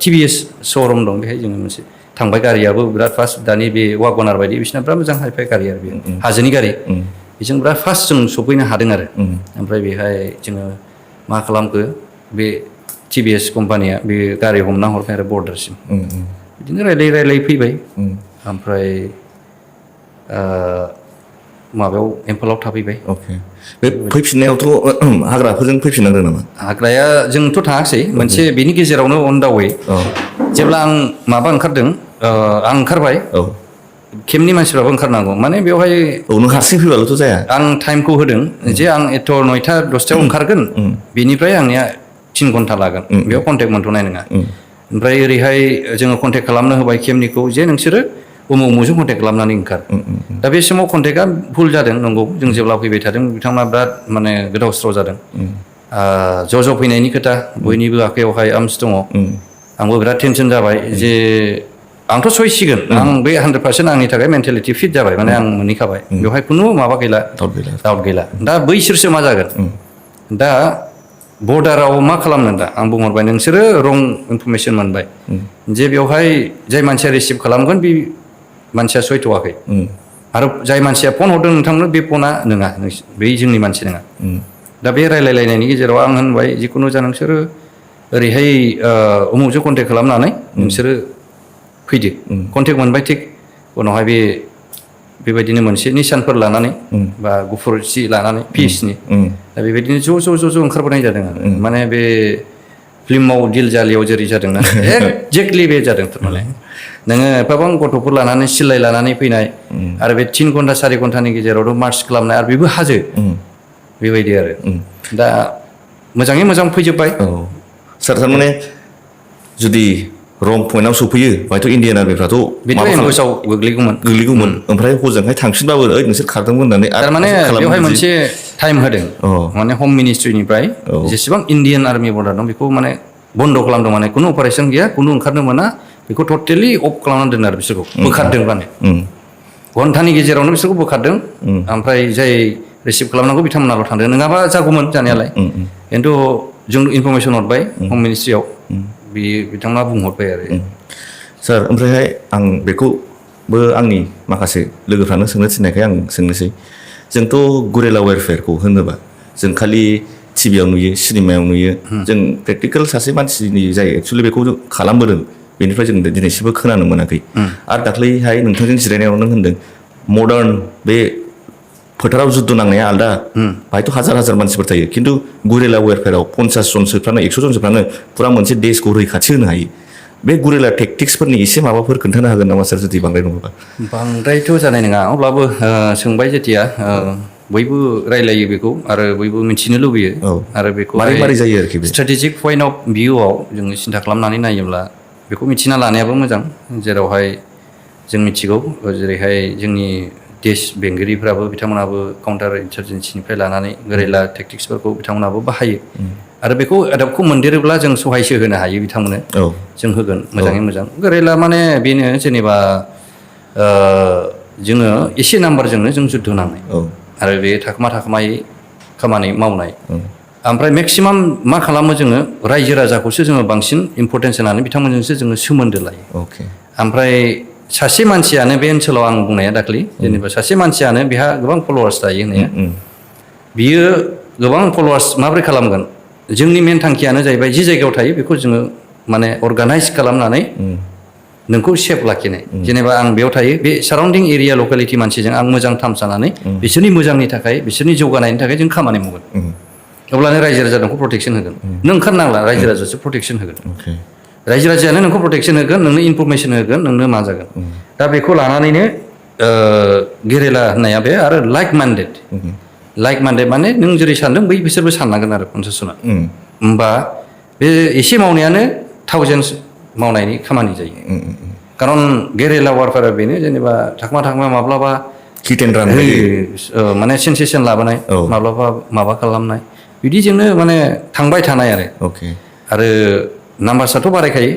J: TVS श'रुम दं बेहाय जोङो मोनसे थांबाय गारियाबो बिराद फास्ट दानि बे वागनार बायदि बिसिना बिराद मोजां हाइफाइ गारि आरो बे हाजोनि गारि बेजों बिराद फास्ट जों सफैनो हादों आरो ओमफ्राय बेहाय जोङो मा खालामखो बे TVS कम्पानिया बे गारि हमना हरबाय आरो बर्डारसिम बिदिनो रायलाय फैबाय ओमफ्राय माबायाव इम्फलाव थाफैबाय
I: बे फैफिननायावथ' हाग्राफोरजों फैफिननांदों नामा
J: हाग्राया जोंथ' थाङाखिसै मोनसे बेनि गेजेरावनो अन दा वे जेब्ला आं माबा ओंखारदों आं ओंखारबाय केम्पनि मानसिफ्राबो ओंखारनांगौ माने बेवहाय
I: नों हारसिं फैबाल'थ' जाया
J: आं टाइमखौ होदों जे आं एथ' 9टा 10टायाव ओंखारगोन बेनिफ्राय आंनिया 3 घन्टा लागोन बेयाव कन्टेक्ट मोनथ'नाय नङा ओमफ्राय ओरैहाय जोङो कन्टेक्ट खालामनो होबाय केम्पनिखौ जे नोंसोरो उमुकजों कन्टेक्ट खालामनानै ओंखार दा बे समाव कन्टेक्टआ भुल जादों नंगौ जों जेब्ला फैबाय थादों बिथांमोना बिराद माने गोदाव सोराव जादों ज' फैनायनि खोथा बयनिबो आखायावहाय आर्म्स दङ आंबो बिराद टेनसन जाबाय जे आंथ' सहायसिगोन आं बे 100% आंनि थाखाय मेन्टेलिटि फिट जाबाय माने आं मोनहैखाबाय बेवहाय खुनु माबा गैला डाउट गैला दा बैसोरसो मा जागोन दा बर्डाराव मा खालामनो दा आं बुंहरबाय नोंसोरो रं इनफरमेसन मोनबाय जे बेवहाय जाय मानसिया रिसिभ खालामगोन बे मानसिया सयथ'वाखै आरो जाय मानसिया फन हरदों नोंथांनो बे फना नङा बे जोंनि मानसि नङा दा बे रायलायलायनायनि गेजेराव आं होनबाय जिखुनु जा नोंसोरो ओरैहाय उमुखजों कन्टेक्ट खालामनानै नोंसोरो फैदो कन्टेक्ट मोनबाय थिग उनावहाय बेबायदिनो मोनसे निशानफोर लानानै बा गुफुर सि लानानै पिसनि दा बेबायदिनो ज' ओंखारबोनाय जादों आरो माने बे फिल्माव दिल जालियाव जेरै जादोंना एक्जेक्टलि बे जादों थारमाने नोङो एफाबां गथ'फोर लानानै सिलाय लानानै फैनाय आरो बे 3 घन्टा 4 घन्टानि गेजेरावथ' मार्च खालामनाय आरो बेबो हाजो बेबायदि आरो दा मोजाङै मोजां फैजोब्बाय
I: सार थारमाने जुदि रं पइन्टआव सफैयो हयथ' इण्डियान आर्मिफ्राथ'
J: एम्बुसाव
I: गोग्लैगौमोन ओमफ्राय हजोंहाय थांफिनबाबो नोंसोर खारदोंमोन होननानै
J: थारमाने बेवहाय मोनसे टाइम होदों माने हम मिनिस्ट्रिनिफ्राय जेसेबां इण्डियान आर्मि बर्डार दं बेखौ माने बन्द' खालामदों माने खुनु अपारेसन गैया खुनु ओंखारनो मोना बेखौ टटेलि अफ खालामनानै दोनो आरो बिसोरखौ बोखारदों माने घन्टानि गेजेरावनो बिसोरखौ बोखारदों ओमफ्राय जाय रिसिभ खालामनांगौ बिथांमोनाल' थांदों नङाबा जागौमोन जानायालाय खिन्थु जों इनफरमेसन हरबाय हम मिनिस्ट्रियाव बिथांमोना बुंहरबाय आरो
I: सार ओमफ्रायहाय आं बेखौबो आंनि माखासे लोगोफ्रानो सोंनो थिननायखाय आं सोंनोसै जोंथ' गुरेला वेरफेयारखौ होनोबा जों खालि टिभियाव नुयो सिनेमायाव नुयो जों प्रेक्टिकेल सासे मानसिनि जाय एक्सुवेलि बेखौ खालामबोदों बेनिफ्राय जों दिनैसिमबो खोनानो मोनाखै आरो दाख्लैहाय नोंथांजों जिरायनायाव नों होनदों मडार्न बे फोथाराव जुद्ध नांनाया आलदा बाहायथ' हाजार मानसिफोर थायो खिन्थु गुरेला वेरफेयाराव 50 जन सोफ्रानो 100 जन सोफ्रानो फुरा मोनसे देशखौ रैखाथि होनो हायो बे गुरेला टेक्टिक्सफोरनि एसे माबाफोर खोन्थानो हागोन नामा सार जुदि बांद्राय नङाबा
J: बांद्रायथ' जानाय नङा अब्लाबो सोंबाय जेथिया बयबो रायलायो बेखौ आरो बयबो मिथिनो लुबैयो आरो बेखौ
I: मारै जायो आरोखि
J: स्ट्रेटेजिक पइन्ट अफ भिउआव जोङो सिन्था खालामनानै नायोब्ला बेखौ मिथिना लानायाबो मोजां जेरावहाय जों मिथिगौ जेरैहाय जोंनि देश बेंगिरिफ्राबो बिथांमोनाबो काउन्टार इन्सार्जेन्सिनिफ्राय लानानै गोरेला टेक्टिक्सफोरखौ बिथांमोनाबो बाहायो आरो बेखौ आदबखौ मोनदेरोब्ला जों सहायसो होनो हायो बिथांमोननो जों होगोन मोजाङै मोजां गोरेला माने बेनो जेनेबा जोङो एसे नाम्बारजोंनो जों जुद्ध नांनाय आरो बे थाखोमायै खामानि मावनाय ओमफ्राय मेक्सिमाम मा खालामो जोङो रायजो राजाखौसो जोङो बांसिन इम्परटेन्स होनानै बिथांमोनजोंसो जोङो सोमोन्दो लायो ओमफ्राय सासे मानसियानो बे ओनसोलाव आं बुंनाया दाख्लै जेनेबा सासे मानसियानो बेहा गोबां फल'वार्स थायो होननाया बियो गोबां फल'वार्स माबोरै खालामगोन जोंनि मेन थांखियानो जाहैबाय जि जायगायाव थायो बेखौ जोङो माने अर्गानाइज खालामनानै नोंखौ सेफ लाखिनाय जेनेबा आं बेयाव थायो बे साराउन्डिं एरिया लकेलिटि मानसिजों आं मोजां टार्म्स जानानै बिसोरनि मोजांनि थाखाय बिसोरनि जौगानायनि थाखाय जों खामानि मावगोन अब्लानो रायजो राजा नोंखौ प्रटेक्सन होगोन नों ओंखारनांला रायजो राजासो प्रटेक्सन होगोन रायजो राजायानो नोंखौ प्रटेक्सन होगोन नोंनो इनफरमेसन होगोन नोंनो मा जागोन दा बेखौ लानानैनो गेरेला होननाया बे आरो लाइक माइन्डेड माने नों जेरै सानदों बै बिसोरबो साननांगोन आरो 50 जना होमबा बे एसे मावनायानो थाउजेन्डस मावनायनि खामानि जायो खारन गेरेला वारफेयारा बेनो जेनेबा थाखमा माब्लाबा
I: हिट एन्ड रान
J: माने सेन्सेसन लाबोनाय माब्लाबा माबा खालामनाय बिदिजोंनो माने थांबाय थानाय आरो नाम्बार्सआथ' बारायखायो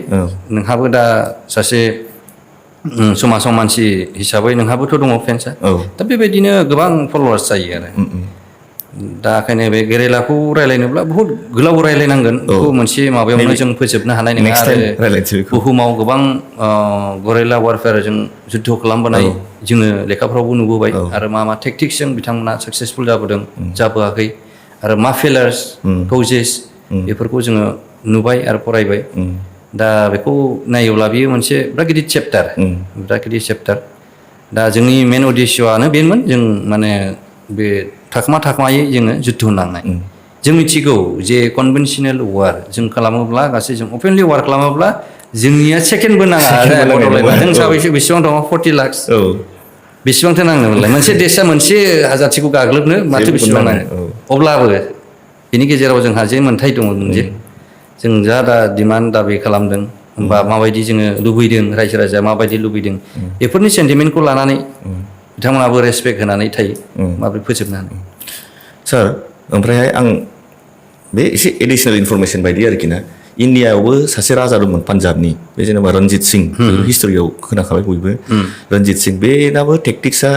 J: नोंहाबो दा सासे समाजाव मानसि हिसाबै नोंहाबोथ' दङ फेन्सआ दा बेबायदिनो गोबां फल'वार्स जायो आरो दा ओंखायनो बे गेरेलाखौ रायलायनोब्ला बहुद गोलाव रायलायनांगोन बेखौ मोनसे माबायावनो जों फोजोबनो हानाय नङा आरो बुहुमाव गोबां गेरेला वारफेयारजों जुद्ध खालामबोनाय जोङो लेखाफ्रावबो नुबोबाय आरो मा टेक्टिक्सजों बिथांमोना साक्सेसफुल जाबोदों जाबोआखै आरो मा फेलार्स कजेस बेफोरखौ जोङो नुबाय आरो फरायबाय दा बेखौ नायोब्ला बियो मोनसे बिराद गिदिर चेप्टार दा जोंनि मेन उद्देश्यआनो बेनोमोन जों माने बे थाखोमायै जोङो जुद्ध नांनाय जों मिथिगौ जे कनभेनसनेल वार जों खालामोब्ला गासै जों अपेनलि वार खालामोब्ला जोंनिया सेकेन्डबो नाङा जों साबैसे बेसेबां दङ 40 लाख बेसेबांथो नांनोमोनलाय मोनसे देशआ मोनसे जाथिखौ गाग्लोबनो माथो बेसेबां नाङो अब्लाबो बिनि गेजेराव जोंहा जे मोन्थाय दङ जे जों दा डिमान्ड दाबि खालामदों होमबा माबायदि जोङो लुबैदों रायजो राजाया माबायदि लुबैदों बेफोरनि सेन्टिमेन्टखौ लानानै बिथांमोनाबो रेसपेक्ट होनानै थायो माबोरै फोजोबनो हानो
I: सार ओमफ्रायहाय आं बे एसे एडिसनेल इनफरमेसन बायदि आरोखि ना इण्डियायावबो सासे राजा दंमोन पान्जाबनि बे जेनेबा रनजित सिं हिस्ट'रियाव खोनाखाबाय बयबो रनजित सिं बेनाबो टेक्टिक्सआ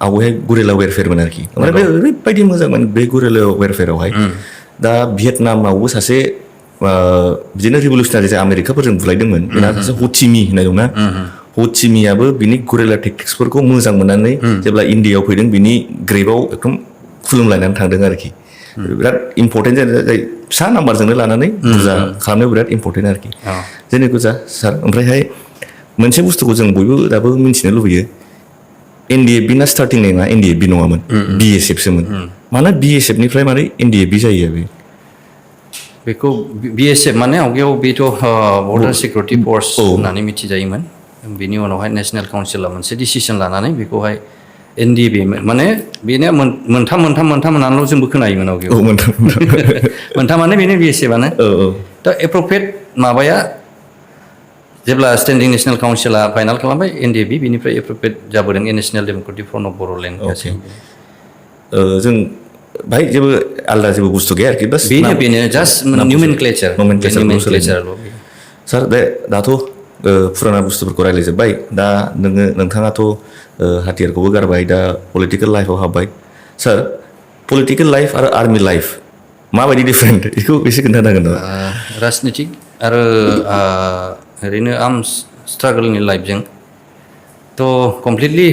I: आवगायहाय गुरेला वेरफेयारमोन आरोखि ओमफ्राय बे ओरैबायदि मोजांमोन बे गुरेला वेरफेयारावहाय दा भियेटनामावबो सासे बिदिनो रिभलिउसनारि जाय आमेरिकाफोरजों बुलायदोंमोन बेना सासे हचिमि होननाय दंना हचिमियाबो बिनि गुरेला टेक्टिक्सफोरखौ मोजां मोननानै जेब्ला इण्डियायाव फैदों बिनि ग्रेभआव एकदम खुलुमलायनानै थांदों आरोखि बिराद इम्पर्टेन्ट जाय फिसा नाम्बारजोंनो लानानै बुरजा खालामनायाव बिराद इम्पर्टेन्ट आरोखि जेने गोजा सार ओमफ्रायहाय मोनसे बुस्थुखौ जों बयबो दाबो मिन्थिनो लुबैयो NDFB ना स्टार्टिं नेमा NDFB नङामोन BSF सोमोन मानो BSF निफ्राय मारै NDFB जायो बे
J: बेखौ BSF माने आवगायाव बेथ' बर्डार सिकिउरिटि फर्स होननानै मिथिजायोमोन बेनि उनावहाय नेशनेल काउन्सिला मोनसे डिसिसन लानानै बेखौहाय NDFB माने बेनो मोनथाम होननानैल' जोंबो खोनायोमोन आवगायाव मोनथामानो बेनो BSF-आनो दा एप्रप्रियेट माबाया जेब्ला स्टेन्डिं नेशनेल काउन्सिला फाइनाल खालामबाय NDFB बिनिफ्राय एप्रप्रियेट जाबोदों national democratic front of Bodoland
I: जों बाहाय जेबो आलदा जेबो बुस्थु गैया आरोखि बास
J: बेनो जास्ट नमेनक्लेचार
I: सार दाथ' फुराना बुस्थुफोरखौ रायज्लायजोब्बाय दा नोंथाङाथ' हाथियारखौबो गारबाय दा पलिटिकेल लाइफआव हाबबाय सार पलिटिकेल लाइफ आरो आर्मि लाइफ माबायदि डिफारेन्ट बेखौ एसे खोन्थानो हागोन नामा
J: राजनितिक आरो ओरैनो आर्मस स्ट्रागलनि लाइफजों थ' कमप्लिटलि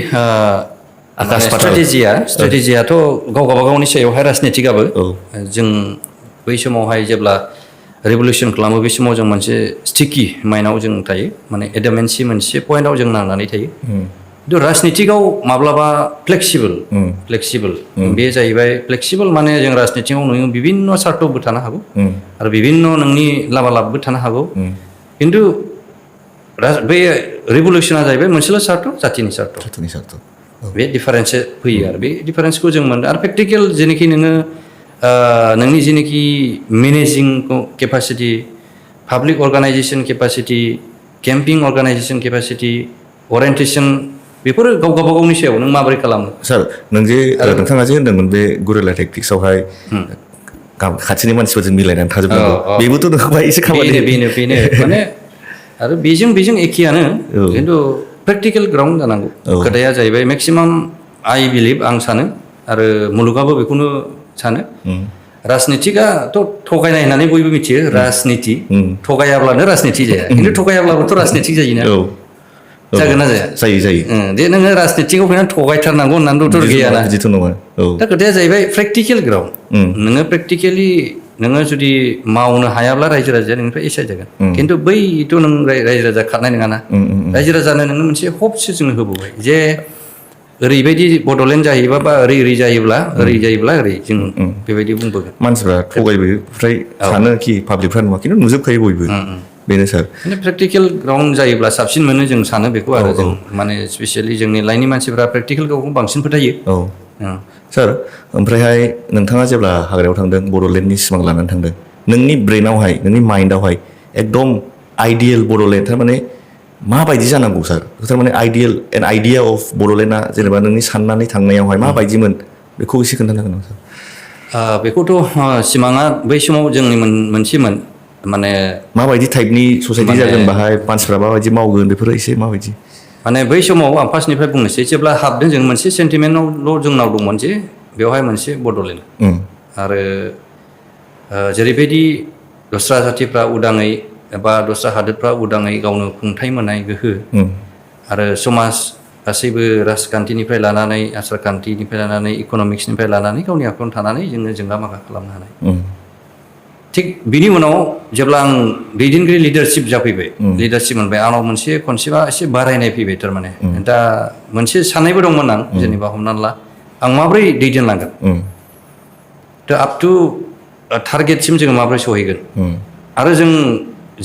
J: स्ट्रेटेजियाथ' गावगाबागावनि सायावहाय राजनितिकआबो जों बै समावहाय जेब्ला रिभलिउसन खालामो बे समाव जों मोनसे स्टिकि माइन्डआव जों थायो माने एडामेन्सि मोनसे पइन्टआव जों नांनानै थायो खिन्थु राजनितिकआव माब्लाबा फ्लेक्सिबल बे जाहैबाय फ्लेक्सिबल माने जों राजनितिकआव नोङो बिभिन्न सार्थबो थानो हागौ आरो बिभिन्न नोंनि लाबालाबबो थानो हागौ खिन्थु बे रिभलिउसना जाहैबाय मोनसेल' सार्थ जातिनि सार्थ बे डिफारेन्सआ फैयो आरो बे डिफारेन्सखौ जों मोनदों आरो प्रेक्टिकेल जेनोखि नोङो नोंनि जेनोखि managing capacity public organisation capacity camping organisation capacity orientation बेफोरो गावगाबागावनि सायाव नों माबोरै खालामो
I: सार नोंथाङा जे होनदोंमोन बे गुरिला टेक्टिक्सआवहाय खाथिनि मानसिफोरजों मिलायनानै थाजोबनांगौ बेबोथ' नोंखौहाय एसे खामानि
J: बेनो माने आरो बेजों एखेयानो खिन्थु प्रेक्टिकेल ग्राउन्ड जानांगौ खोथाया जाहैबाय मेक्सिमाम आइ बिलिभ आं सानो आरो मुलुगाबो बेखौनो सानो राजनितिकआथ' थगायनाय होननानै बयबो मिथियो राजनिति थगायाब्लानो राजनिति जाया खिन्थु थगायाब्लाबोथ' राजनितिक जायोना जागोन ना जाया
I: जायो
J: दे नोङो राजनितिकआव फैनानै थगायथारनांगौ होननानैथ' गैयाना
I: बिदिथ' नङा
J: दा खोथाया जाहैबाय प्रेक्टिकेल ग्राउन्ड नोङो प्रेक्टिकेलि नोङो जुदि मावनो हायाब्ला रायजो राजाया नोंनिफ्राय एसाइ जागोन खिन्थु बैथ' नों रायजो राजा खारनाय नङाना रायजो राजानो नोङो मोनसे हपसो जोङो होबोबाय जे ओरैबायदि बड'लेण्ड जायोबा बा ओरै जायोब्ला ओरै जों बेबायदि बुंबोगोन
I: मानसिफ्रा थगायबो फ्राय सानो कि पाब्लिकफ्रा नुवा खिन्थु नुजोबखायो बयबो बेनो सार
J: माने प्रेक्टिकेल ग्राउन्ड जायोब्ला साबसिन मोनो जों सानो बेखौ आरो जों माने स्पेसियेलि जोंनि लाइननि मानसिफ्रा प्रेक्टिकेल गावखौ बांसिन फोथायो
I: सार ओमफ्रायहाय नोंथाङा जेब्ला हाग्रायाव थांदों बड'लेण्डनि सिमां लानानै थांदों नोंनि ब्रेनावहाय नोंनि माइन्डआवहाय एकदम आइडियेल बड'लेण्ड थारमाने माबायदि जानांगौ सार थारमाने एन आइडिया अफ बड'लेण्डआ जेनेबा नोंनि साननानै थांनायावहाय माबायदिमोन बेखौ एसे खोन्थानो हागोन नामा सार
J: बेखौथ' सिमाङा बै समाव जोंनि मोनसेमोन माने
I: माबायदि टाइपनि ससाइटि जागोन बाहाय मानसिफ्रा माबायदि मावगोन बेफोरो एसे माबायदि
J: माने बै समाव आं फार्स्टनिफ्राय बुंनोसै जेब्ला हाबदों जों मोनसे सेन्टिमेन्टआवल' जोंनाव दंमोन जे बेवहाय मोनसे बड'लेण्ड आरो जेरैबायदि दस्रा जातिफ्रा उदाङै एबा दस्रा हादोरफ्रा उदाङै गावनो खुंथाय मोननाय गोहो आरो समाज गासैबो राजखान्थिनिफ्राय लानानै आसार खान्थिनिफ्राय लानानै इक'नमिक्सनिफ्राय लानानै गावनि आखायावनो थानानै जोङो जोंगा मागा खालामनो हानाय थिग बिनि उनाव जेब्ला आं दैदेनगिरि लिडारशिप जाफैबाय लिडारशिप मोनबाय आंनाव मोनसे कनसेप्टआ एसे बारायनाय फैबाय थारमाने दा मोनसे साननायबो दंमोन आं जेनेबा हमनानै ला आं माबोरै दैदेनलांगोन दा आप टु टारगेटसिम जोङो माबोरै सहैगोन आरो जों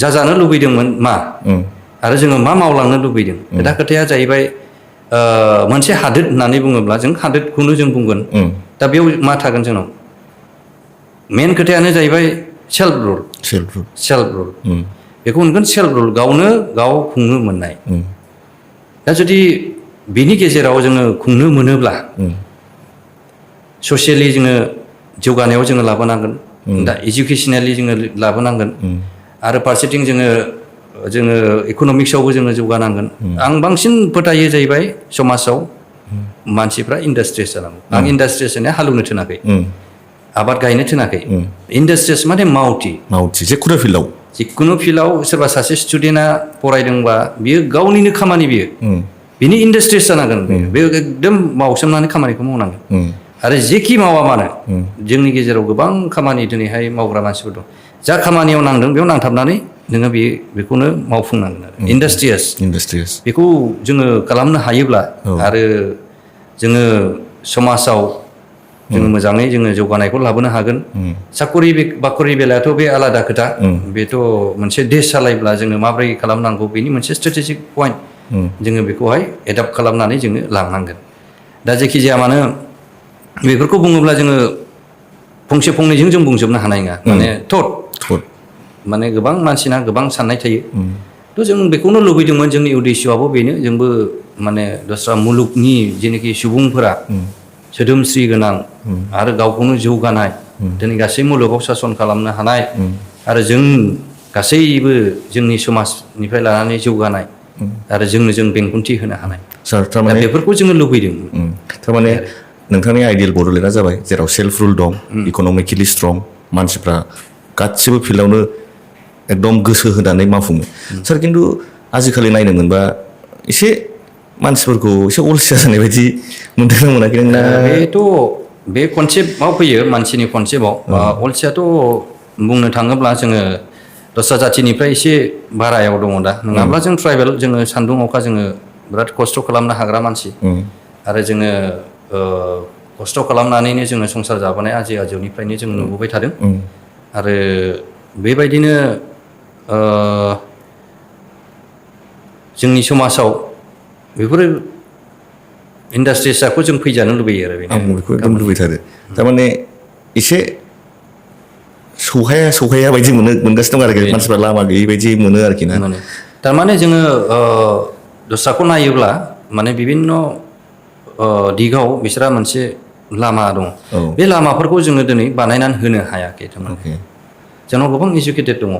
J: जाजानो लुबैदोंमोन मा आरो जोङो मा मावलांनो लुबैदों दा खोथाया जाहैबाय मोनसे हादोर होननानै बुङोब्ला जों हादोरखौनो जों बुंगोन दा बेयाव मा थागोन जोंनाव मेन खोथायानो जाहैबाय सेल्फ रुल बेखौ होनगोन सेल्फ रुल गावनो गाव खुंनो मोननाय दा जुदि बिनि गेजेराव जोङो खुंनो मोनोब्ला ससियेलि जोङो जौगानायाव जोङो लाबोनांगोन दा इडुकेसनेलि जोङो लाबोनांगोन आरो फारसेथिं जोङो इक'नमिक्सआवबो जोङो जौगानांगोन आं बांसिन फोथायो जाहैबाय समाजाव मानसिफ्रा इन्डास्ट्रियास जानांगौ आं इन्डास्ट्रियास होननाया हालेवनो थोनाखै आबाद गायनो थोनाखै इन्डास्ट्रियास माने मावथि जिखुनु फिल्डआव सोरबा सासे स्टुडेन्टआ फरायदोंबा बियो गावनिनो खामानि बिनि इन्डास्ट्रियास जानांगोन बेयो एकदम मावसोमनानै खामानिखौ मावनांगोन आरो जेखि मावा मानो जोंनि गेजेराव गोबां खामानि दिनैहाय मावग्रा मानसिफोर दं जा खामानियाव नांदों बेयाव नांथाबनानै नोङो बेखौनो मावफुंनांगोन आरो इन्डास्ट्रियास बेखौ जोङो खालामनो हायोब्ला आरो जोङो समाजाव जोङो मोजाङै जोङो जौगानायखौ लाबोनो हागोन साकरि बाकरि बेलायाथ' बे आलादा खोथा बेथ' मोनसे देश सालायब्ला जोङो माबोरै खालामनांगौ बेनि मोनसे स्ट्रेटेजिक पइन्ट जोङो बेखौहाय एडाप्ट खालामनानै जोङो लांनांगोन दा जेखि जाया मानो बेफोरखौ बुङोब्ला जोङो फंसे फंनैजों जों बुंजोबनो हानाय नङा माने थट माने गोबां मानसिना गोबां साननाय थायो थ' जों बेखौनो लुबैदोंमोन जोंनि उद्देश्यआबो बेनो जोंबो माने दस्रा मुलुगनि जेनोखि सुबुंफोरा सोदोमस्रि गोनां आरो गावखौनो जौगानाय दिनै गासै मुलुगाव सासन खालामनो हानाय आरो जों गासैबो जोंनि समाजनिफ्राय लानानै जौगानाय आरो जों बेंखनथि होनो हानाय दा बेफोरखौ जोङो लुबैदों
I: थारमाने नोंथांनि आइडियेल बड'लेण्डआ जाबाय जेराव सेल्फ रुल दं इक'नमिकेलि स्ट्रं मानसिफ्रा गासिबो फिल्डआवनो एकदम गोसो होनानै मावफुङो सार खिन्थु आजिखालि नायनो मोनबा एसे मानसिफोरखौ एसे अलसिया जानाय बायदि मोनदों मोनाखै नोंना
J: बेथ' बे कनसेप्टआव फैयो मानसिनि कनसेप्टआव अलसियाथ' बुंनो थाङोब्ला जोङो दस्रा जाथिनिफ्राय एसे बारायाव दङ दा नङाब्ला जों ट्राइबेल जोङो सान्दुं अखा जोङो बिराद खस्थ' खालामनो हाग्रा मानसि आरो जोङो खस्थ' खालामनानैनो जोङो संसार जाबोनाय आजै आजौनिफ्रायनो जों नुबोबाय थादों आरो बेबायदिनो जोंनि समाजाव बेफोरो इन्डास्ट्रिसखौ जों फैजानो लुबैयो आरो
I: आं बेखौ एकदम लुबैथारो थारमाने एसे सौहाया बायदि मोनगासिनो दं आरोखि मानसिफ्रा लामा गैयै बायदि मोनो आरोखि ना
J: थारमाने जोङो दस्राखौ नायोब्ला माने बिभिन्न दिगाव बिसोरहा मोनसे लामा दं बे लामाफोरखौ जोङो दिनै बानायनानै होनो हायाखै थारमाने जोंनाव गोबां इडुकेटेड दङ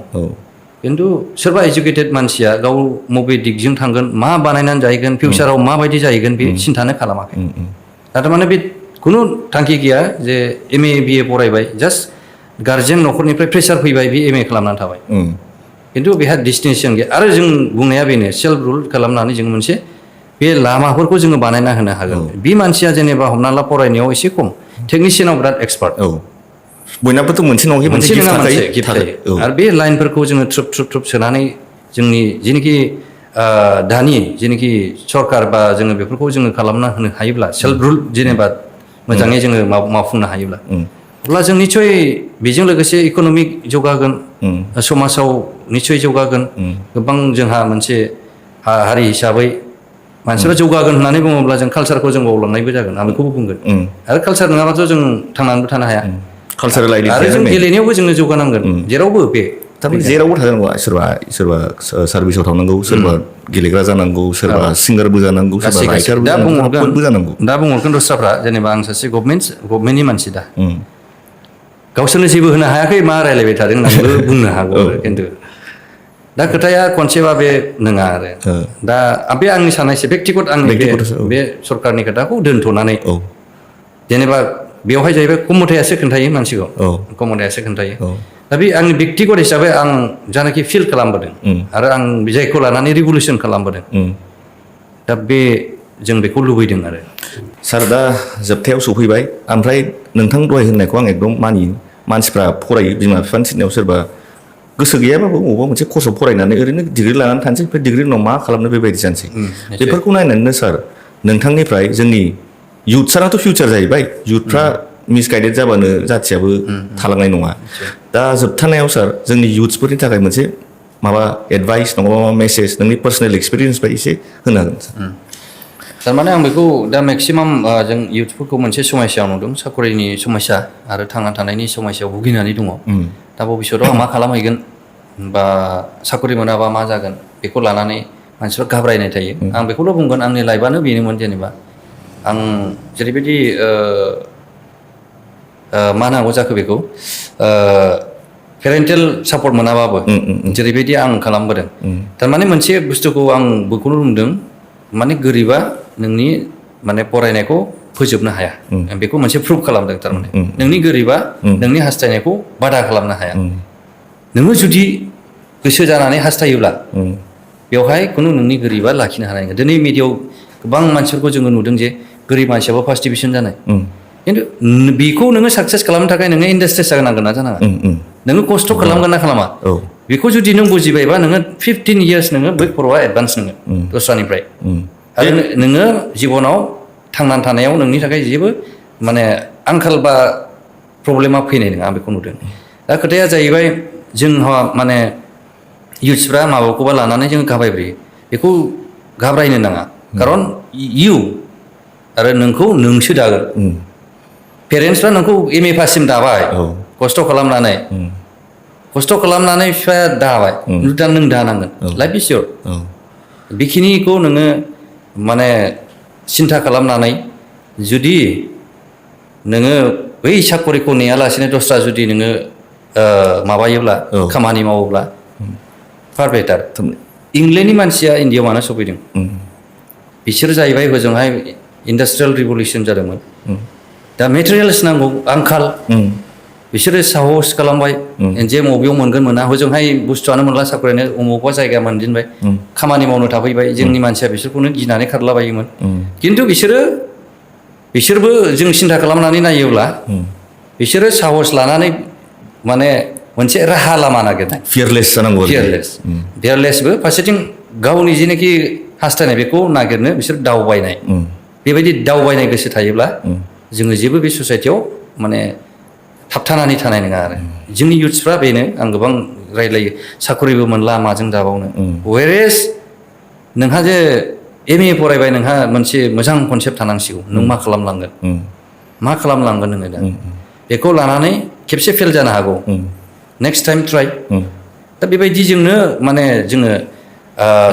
J: खिन्थु सोरबा इडुकेटेड मानसिया गाव मबे दिगजों थांगोन मा बानायनानै जाहैगोन फिउचाराव माबायदि जाहैगोन बे सिन्थानो खालामाखै दा थारमाने बे खुनु थांखि गैया जे MA BA फरायबाय जास्ट गार्जेन न'खरनिफ्राय प्रेसार फैबाय बे MA खालामनानै थाबाय खिन्थु बेहा डेस्टिनेसन गैया आरो जों बुंनाया बेनो सेल्फ रुल खालामनानै जों मोनसे बे लामाफोरखौ जोङो बानायना होनो हागोन बे मानसिया जेनेबा हमना ला फरायनायाव एसे खम टेकनिशियानाव बिराद एक्सपार्ट
I: बयनाबोथ' मोनसे नङा मोनसे गिफ्ट थाखायो
J: आरो बे लाइनफोरखौ जोङो थ्रुप सोनानै जोंनि जेनोखि दानि जेनोखि सरकार बा जोङो बेफोरखौ जोङो खालामना होनो हायोब्ला सेल्फ रुल जेनेबा मोजाङै जोङो मावफुंनो हायोब्ला अब्ला जों निसय बेजों लोगोसे इक'नमिक जौगागोन समाजाव निसय जौगागोन गोबां जोंहा मोनसे हारि हिसाबै मानसिफ्रा जौगागोन होननानै बुङोब्ला जों कालसारखौ जों बावलांनायबो जागोन आं बेखौबो बुंगोन आरो कालसार नङाबाथ' जों थांनानैबो थानो हाया
I: कालसारेल
J: आरो जों गेलेनायावबो जोङो जौगानांगोन जेरावबो बे
I: थारमाने जेरावबो थानांगौ सोरबा सार्भिसाव थांनांगौ सोरबा गेलेग्रा जानांगौ सोरबा सिंगारबो जानांगौ सोरबा राइटारबो जानांगौ
J: दा बुंहरगोन दस्राफ्रा जेनेबा आं सासे गभर्नमेन्टनि मानसि दा गावसोरनो जेबो होनो हायाखै मा रायलायबाय थादों होननानैबो बुंनो हागौ खिन्थु दा खोथाया खनसेबा बे नङा आरो दा बे आंनि साननायसो बेक्तिगत आंनि बे सरकारनि खोथाखौ दोनथ'नानै जेनेबा बेवहाय जाहैबाय कमथायासो खोन्थायो मानसिखौ कमथायासो खोन्थायो दा बे आंनि बेक्तिगत हिसाबै आं जानाखि फिल खालामबोदों आरो आं जायखौ लानानै रिभलिउसन खालामबोदों दा बे जों बेखौ लुबैदों आरो
I: सार दा जोबथायाव सफैबाय ओमफ्राय नोंथां दहाय होननायखौ आं एकदम मानियो मानसिफ्रा फरायो बिमा बिफानि थिननायाव सोरबा गोसो गैयाबाबो बबेबा मोनसे कर्सआव फरायनानै ओरैनो डिग्रि लानानै थानोसै ओमफ्राय डिग्रिनि उनाव मा खालामनो बेबायदि जानोसै बेफोरखौ नायनानैनो सार नोंथांनिफ्राय जोंनि इयुथ्सआथ' फिउचार जाहैबाय इयुथफ्रा मिसगाइडेड जाबानो जाथियाबो थालांनाय नङा दा जोबथानायाव सार जोंनि इयुथ्सफोरनि थाखाय मोनसे माबा एडभाइस नङाबा माबा मेसेज नोंनि पार्सनेल एक्सपिरियेन्सनिफ्राय एसे होनो हागोन
J: थारमाने आं बेखौ दा मेक्सिमाम जों इयुथफोरखौ मोनसे समस्यायाव नुदों साकरिनि समस्या आरो थांना थानायनि समस्यायाव भुगिनानै दङ दा भबिष्यतआव आं मा खालामहैगोन बा साकरि मोनाबा मा जागोन बेखौ लानानै मानसिफ्रा घाबरायनाय थायो आं बेखौल' बुंगोन आंनि लाइफआनो बेनोमोन जेनेबा आं जेरैबायदि मा नांगौ जाखो बेखौ पेरेन्टेल सापर्ट मोनाबाबो जेरैबायदि आं खालामबोदों थारमाने मोनसे बुस्थुखौ आं बेखौनो बुंदों माने गोरिबा नोंनि माने फरायनायखौ फोजोबनो हाया बेखौ मोनसे प्रुभ खालामदों थारमाने नोंनि गोरिबा नोंनि हास्थायनायखौ बादा खालामनो हाया नोङो जुदि गोसो जानानै हास्थायोब्ला बेवहाय खुनु नोंनि गोरिबा लाखिनो हानाय नङा दिनै मिडियायाव गोबां मानसिफोरखौ जोङो नुदों जे गोरिब मानसियाबो फार्स्ट डिभिजन जानाय खिन्थु बेखौ नोङो साक्सेस खालामनो थाखाय नोङो इन्डास्ट्रिस जानांगोन ना जानाङा नोङो खस्थ' खालामगोन ना खालामा बेखौ जुदि नों बुजिबायबा नोङो 15 years नोङो बै खर'आ एडभान्स नोङो दस्रानिफ्राय आरो नोङो जिबनाव थांनानै थानायाव नोंनि थाखाय जेबो माने आंखाल बा प्रब्लेमा फैनाय नङा आं बेखौ नुदों दा खोथाया जाहैबाय जोंहा माने इयुथ्सफ्रा माबाखौबा लानानै जोङो गाबायब्रेयो बेखौ घाबरायनो नाङा खारन इउ आरो नोंखौ नोंसो दागोन पेरेन्टसफ्रा नोंखौ MA पाससिम दाबाय खस्थ' खालामनानै बिफाया दाबाय दा नों दानांगोन लाइफ इज योर बेखिनिखौ नोङो माने सिन्था खालामनानै जुदि नोङो बै साकरिखौ नेयालासेनो दस्रा जुदि नोङो माबायोब्ला खामानि मावोब्ला पारफेक्टार इंलेन्डनि मानसिया इण्डियाआव मानो सफैदों बिसोर जाहैबाय हजोंहाय इन्डास्ट्रियेल रिभलिउसन जादोंमोन दा मेटेरियेल्स नांगौ आंखाल बिसोरो साहस खालामबाय जे बबेयाव मोनगोन मोना हजोंहाय बुस्थुआनो मोनला साकरियानो अमुकबा जायगा मोनदिनबाय खामानि मावनो थाफैबाय जोंनि मानसिया बिसोरखौनो गिनानै खारलाबायोमोन खिन्थु बिसोरबो जों सिन्था खालामनानै नायोब्ला बिसोरो साहस लानानै माने मोनसे राहा लामा नागिरनाय
I: फियारलेस जानांगौ
J: फियारलेसबो फारसेथिं गावनि जेनाखि हास्थायनाय बेखौ नागिरनो बिसोर दावबायनाय बेबायदि दावबायनाय गोसो थायोब्ला जोङो जेबो बे ससाइटियाव माने थाबथानानै थानाय नङा आरो जोंनि इयुथ्सफ्रा बेनो आं गोबां रायलायो साकरिबो मोनला माजों दाबावनो वेरेस नोंहा जे MA फरायबाय नोंहा मोनसे मोजां कनसेप्ट थानांसिगौ नों मा खालामलांगोन नोङो दा बेखौ लानानै खेबसे फेल जानो हागौ नेक्स्ट टाइम ट्राइ दा बेबायदिजोंनो माने जोङो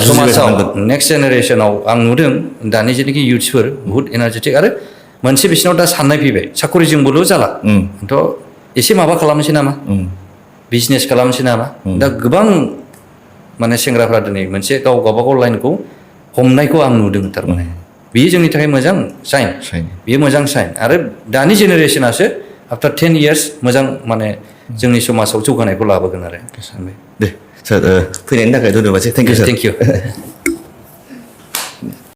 J: समाजाव नेक्स्ट जेनेरेसनाव आं नुदों दानि जेनाखि इयुथ्सफोर बुहुत एनार्जेटिक आरो मोनसे बिसिनाव दा साननाय फैबाय साकरिजोंबोल' जाला थ' एसे माबा खालामनोसै नामा बिजनेस खालामनोसै नामा दा गोबां माने सेंग्राफ्रा दिनै मोनसे गावबागाव लाइनखौ हमनायखौ आं नुदों थारमाने बेयो जोंनि थाखाय मोजां साइन बेयो मोजां साइन आरो दानि जेनेरेसनासो आफ्टार 10 years मोजां माने जोंनि समाजाव जौगानायखौ लाबोगोन आरो
I: दे सार फैनायनि थाखाय धन्यबाद thank you sir
J: thank U